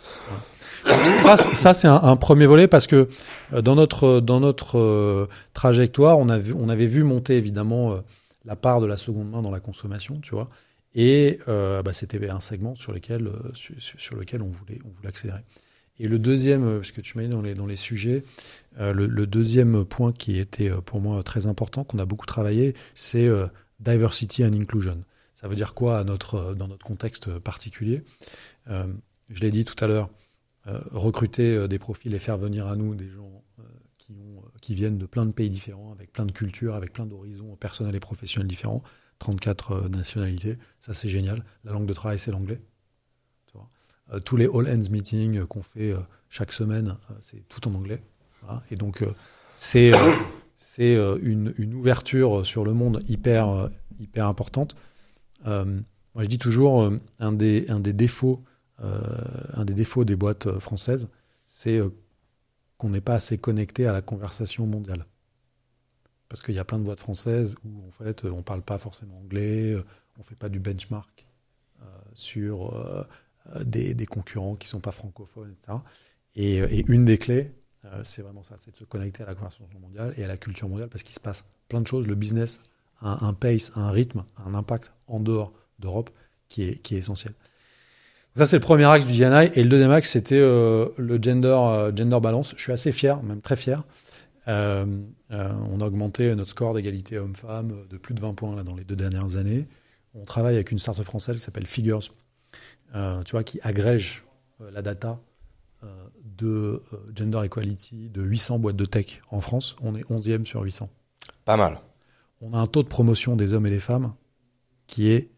Speaker 1: Voilà. Ça c'est un premier volet parce que dans notre trajectoire, on avait vu monter évidemment la part de la seconde main dans la consommation, tu vois, et c'était un segment sur lequel on voulait accélérer. Et le deuxième, parce que tu m'as dit dans les sujets, le deuxième point qui était pour moi très important, qu'on a beaucoup travaillé, c'est diversity and inclusion. Ça veut dire quoi dans notre contexte particulier ? Je l'ai dit tout à l'heure, recruter des profils et faire venir à nous des gens qui viennent de plein de pays différents, avec plein de cultures, avec plein d'horizons personnels et professionnels différents, 34 nationalités, ça c'est génial. La langue de travail, c'est l'anglais. Tu vois. Tous les all-hands meetings qu'on fait chaque semaine, c'est tout en anglais. Voilà. Et donc, c'est c'est une ouverture sur le monde hyper importante. Moi, je dis toujours, un des défauts des boîtes françaises, c'est qu'on n'est pas assez connecté à la conversation mondiale. Parce qu'il y a plein de boîtes françaises où, en fait, on ne parle pas forcément anglais, on ne fait pas du benchmark sur des concurrents qui ne sont pas francophones, etc. Et une des clés, c'est vraiment ça, c'est de se connecter à la conversation mondiale et à la culture mondiale, parce qu'il se passe plein de choses. Le business a un pace, un rythme, un impact en dehors d'Europe qui est essentiel. Donc ça, c'est le premier axe du D&I. Et le deuxième axe, c'était le gender balance. Je suis assez fier, même très fier. On a augmenté notre score d'égalité homme-femme de plus de 20 points là, dans les 2 dernières années. On travaille avec une start-up française qui s'appelle Figures, qui agrège la data de gender equality de 800 boîtes de tech en France. On est 11e sur 800.
Speaker 3: Pas mal.
Speaker 1: On a un taux de promotion des hommes et des femmes qui est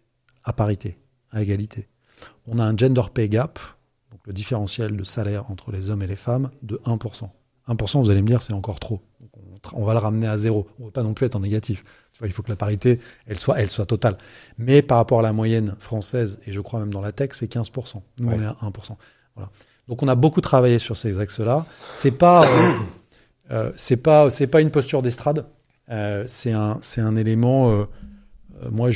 Speaker 1: à parité, à égalité. On a un gender pay gap, donc le différentiel de salaire entre les hommes et les femmes, de 1%. 1%, vous allez me dire, c'est encore trop. Donc on va le ramener à 0. On ne veut pas non plus être en négatif. Tu vois, il faut que la parité, elle soit totale. Mais par rapport à la moyenne française, et je crois même dans la tech, c'est 15%. Nous, on est à 1%. Voilà. Donc on a beaucoup travaillé sur ces axes-là. C'est pas une posture d'estrade. C'est un élément. Moi,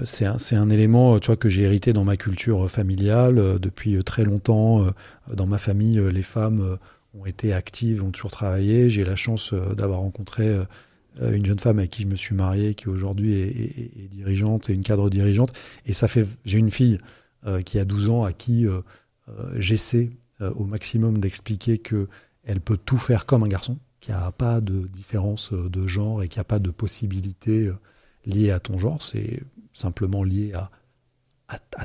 Speaker 1: c'est un élément, tu vois, que j'ai hérité dans ma culture familiale depuis très longtemps. Dans ma famille, les femmes ont été actives, ont toujours travaillé. J'ai la chance d'avoir rencontré une jeune femme avec qui je me suis marié, qui aujourd'hui est dirigeante et une cadre dirigeante. Et j'ai une fille qui a 12 ans à qui j'essaie au maximum d'expliquer qu'elle peut tout faire comme un garçon, qu'il n'y a pas de différence de genre et qu'il n'y a pas de possibilité liée à ton genre. C'est simplement lié à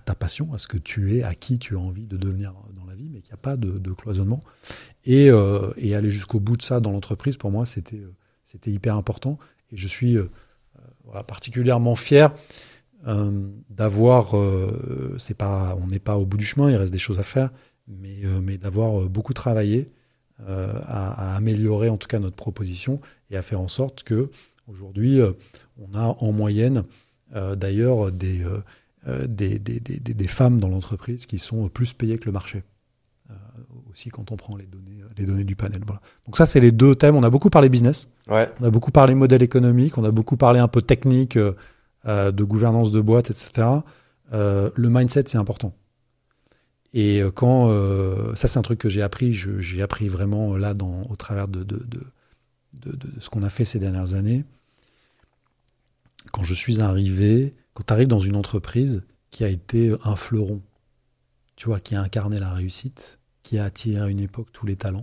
Speaker 1: ta passion, à ce que tu es, à qui tu as envie de devenir dans la vie, mais qu'il n'y a pas de cloisonnement. Et aller jusqu'au bout de ça dans l'entreprise, pour moi, c'était hyper important. Et je suis particulièrement fier d'avoir... on n'est pas au bout du chemin, il reste des choses à faire, mais d'avoir beaucoup travaillé à améliorer en tout cas notre proposition et à faire en sorte que aujourd'hui on a en moyenne d'ailleurs des femmes dans l'entreprise qui sont plus payées que le marché. Aussi quand on prend les données du panel. Voilà. Donc ça, c'est les 2 thèmes. On a beaucoup parlé business,
Speaker 3: Ouais.
Speaker 1: on a beaucoup parlé modèle économique, on a beaucoup parlé un peu technique, de gouvernance de boîte, etc. Le mindset, c'est important. Et ça, c'est un truc que j'ai appris. J'ai appris vraiment là au travers de ce qu'on a fait ces dernières années. Quand je suis arrivé, quand tu arrives dans une entreprise qui a été un fleuron, tu vois, qui a incarné la réussite, qui a attiré à une époque tous les talents,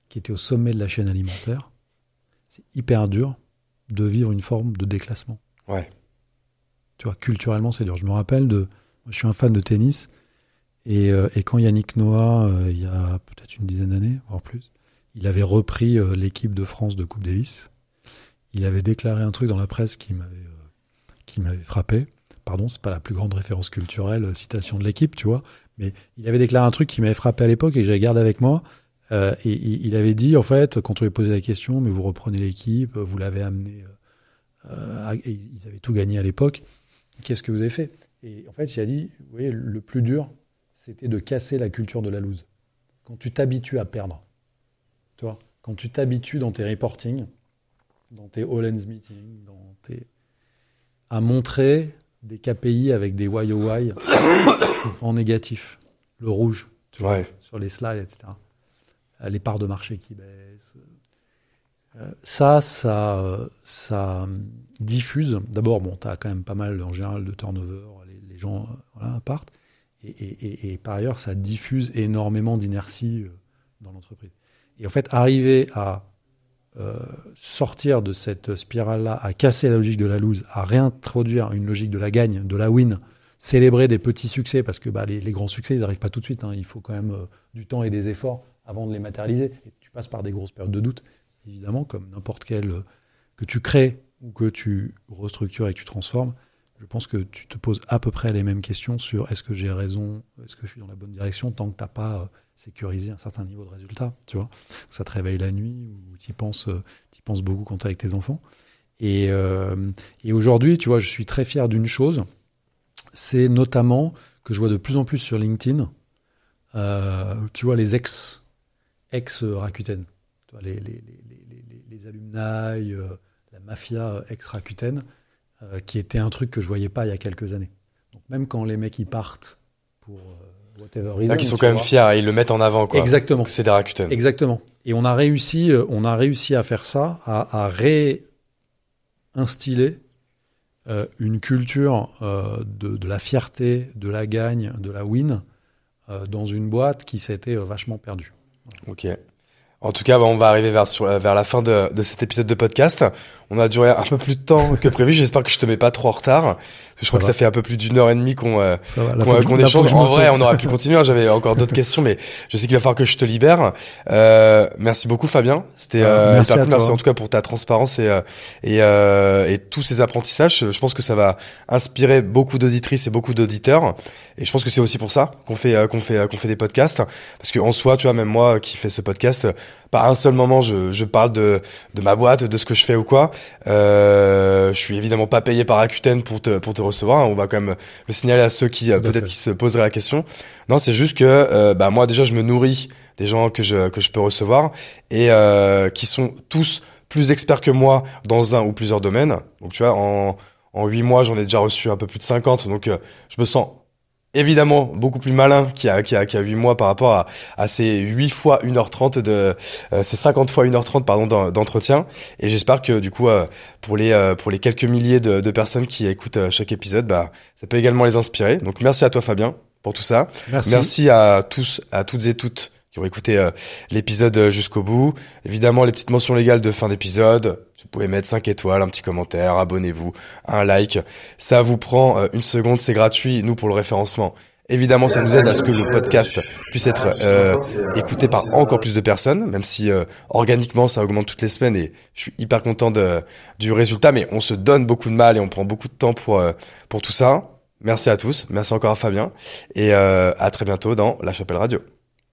Speaker 1: qui était au sommet de la chaîne alimentaire, c'est hyper dur de vivre une forme de déclassement.
Speaker 3: Ouais.
Speaker 1: Tu vois, culturellement, c'est dur. Je me rappelle je suis un fan de tennis, et quand Yannick Noah, il y a peut-être une dizaine d'années, voire plus, il avait repris l'équipe de France de Coupe Davis. Il avait déclaré un truc dans la presse qui m'avait frappé. Pardon, c'est pas la plus grande référence culturelle, citation de l'équipe, tu vois. Mais il avait déclaré un truc qui m'avait frappé à l'époque et que j'avais gardé avec moi. Et il avait dit, en fait, quand on lui posait la question, mais vous reprenez l'équipe, vous l'avez amené... ils avaient tout gagné à l'époque. Qu'est-ce que vous avez fait? Et en fait, il a dit, vous voyez, le plus dur, c'était de casser la culture de la lose. Quand tu t'habitues à perdre, tu vois, quand tu t'habitues dans tes reportings, dans tes all-hands meetings, à montrer des KPI avec des YOY en négatif. Le rouge, tu vois, sur les slides, etc. Les parts de marché qui baissent. Ça diffuse. D'abord, tu as quand même pas mal, en général, de turnover. Les gens partent. Et par ailleurs, ça diffuse énormément d'inertie dans l'entreprise. Et en fait, arriver à sortir de cette spirale-là, à casser la logique de la lose, à réintroduire une logique de la gagne, de la win, célébrer des petits succès, parce que les grands succès, ils n'arrivent pas tout de suite. Il faut quand même du temps et des efforts avant de les matérialiser. Et tu passes par des grosses périodes de doute, évidemment, comme n'importe quel que tu crées ou que tu restructures et que tu transformes. je pense que tu te poses à peu près les mêmes questions sur est-ce que j'ai raison, est-ce que je suis dans la bonne direction, tant que t'as pas sécurisé un certain niveau de résultat, tu vois. Ça te réveille la nuit ou t'y penses beaucoup quand t'es avec tes enfants. Et aujourd'hui, tu vois, je suis très fier d'une chose, c'est notamment que je vois de plus en plus sur LinkedIn, tu vois, les ex-Rakuten, tu vois, les alumni, la mafia ex-Rakuten, qui était un truc que je voyais pas il y a quelques années. Donc même quand les mecs ils partent pour whatever reason,
Speaker 3: là, qui sont quand même fiers, ils le mettent en avant, quoi.
Speaker 1: Exactement.
Speaker 3: C'est des Rakuten.
Speaker 1: Exactement. Et on a réussi à faire ça, à réinstiller une culture de la fierté, de la gagne, de la win dans une boîte qui s'était vachement perdue.
Speaker 3: Ok. En tout cas, on va arriver vers la fin de cet épisode de podcast. On a duré un peu plus de temps que prévu. J'espère que je te mets pas trop en retard. Je crois que ça fait un peu plus d'1h30 qu'on échange. En vrai, on aurait pu continuer. J'avais encore d'autres questions, mais je sais qu'il va falloir que je te libère. Merci beaucoup, Fabien. C'était hyper cool. Merci en tout cas pour ta transparence et tous ces apprentissages. Je pense que ça va inspirer beaucoup d'auditrices et beaucoup d'auditeurs. Et je pense que c'est aussi pour ça qu'on fait des podcasts. Parce que en soi, tu vois, même moi qui fais ce podcast, pas un seul moment je parle de ma boîte, de ce que je fais ou quoi. Je suis évidemment pas payé par Rakuten pour te recevoir. On va quand même le signaler à ceux qui peut-être qui se poseraient la question. Non, c'est juste que moi déjà je me nourris des gens que je peux recevoir et qui sont tous plus experts que moi dans un ou plusieurs domaines. Donc tu vois, en 8 mois, j'en ai déjà reçu un peu plus de 50. Donc je me sens évidemment beaucoup plus malin qu'il y a 8 mois par rapport à ces 8 fois 1h30 ces 50 fois 1h30 pardon d'entretien. Et j'espère que du coup pour les quelques milliers de personnes qui écoutent chaque épisode, ça peut également les inspirer. Donc merci à toi Fabien pour tout ça. Merci à tous, à toutes et toutes qui ont écouté l'épisode jusqu'au bout. Évidemment les petites mentions légales de fin d'épisode. Vous pouvez mettre 5 étoiles, un petit commentaire, abonnez-vous, un like. Ça vous prend une seconde, c'est gratuit. Nous, pour le référencement, évidemment, ça nous aide à ce que le podcast puisse être écouté par encore plus de personnes, même si organiquement, ça augmente toutes les semaines et je suis hyper content du résultat. Mais on se donne beaucoup de mal et on prend beaucoup de temps pour tout ça. Merci à tous. Merci encore à Fabien. Et à très bientôt dans La Chapelle Radio.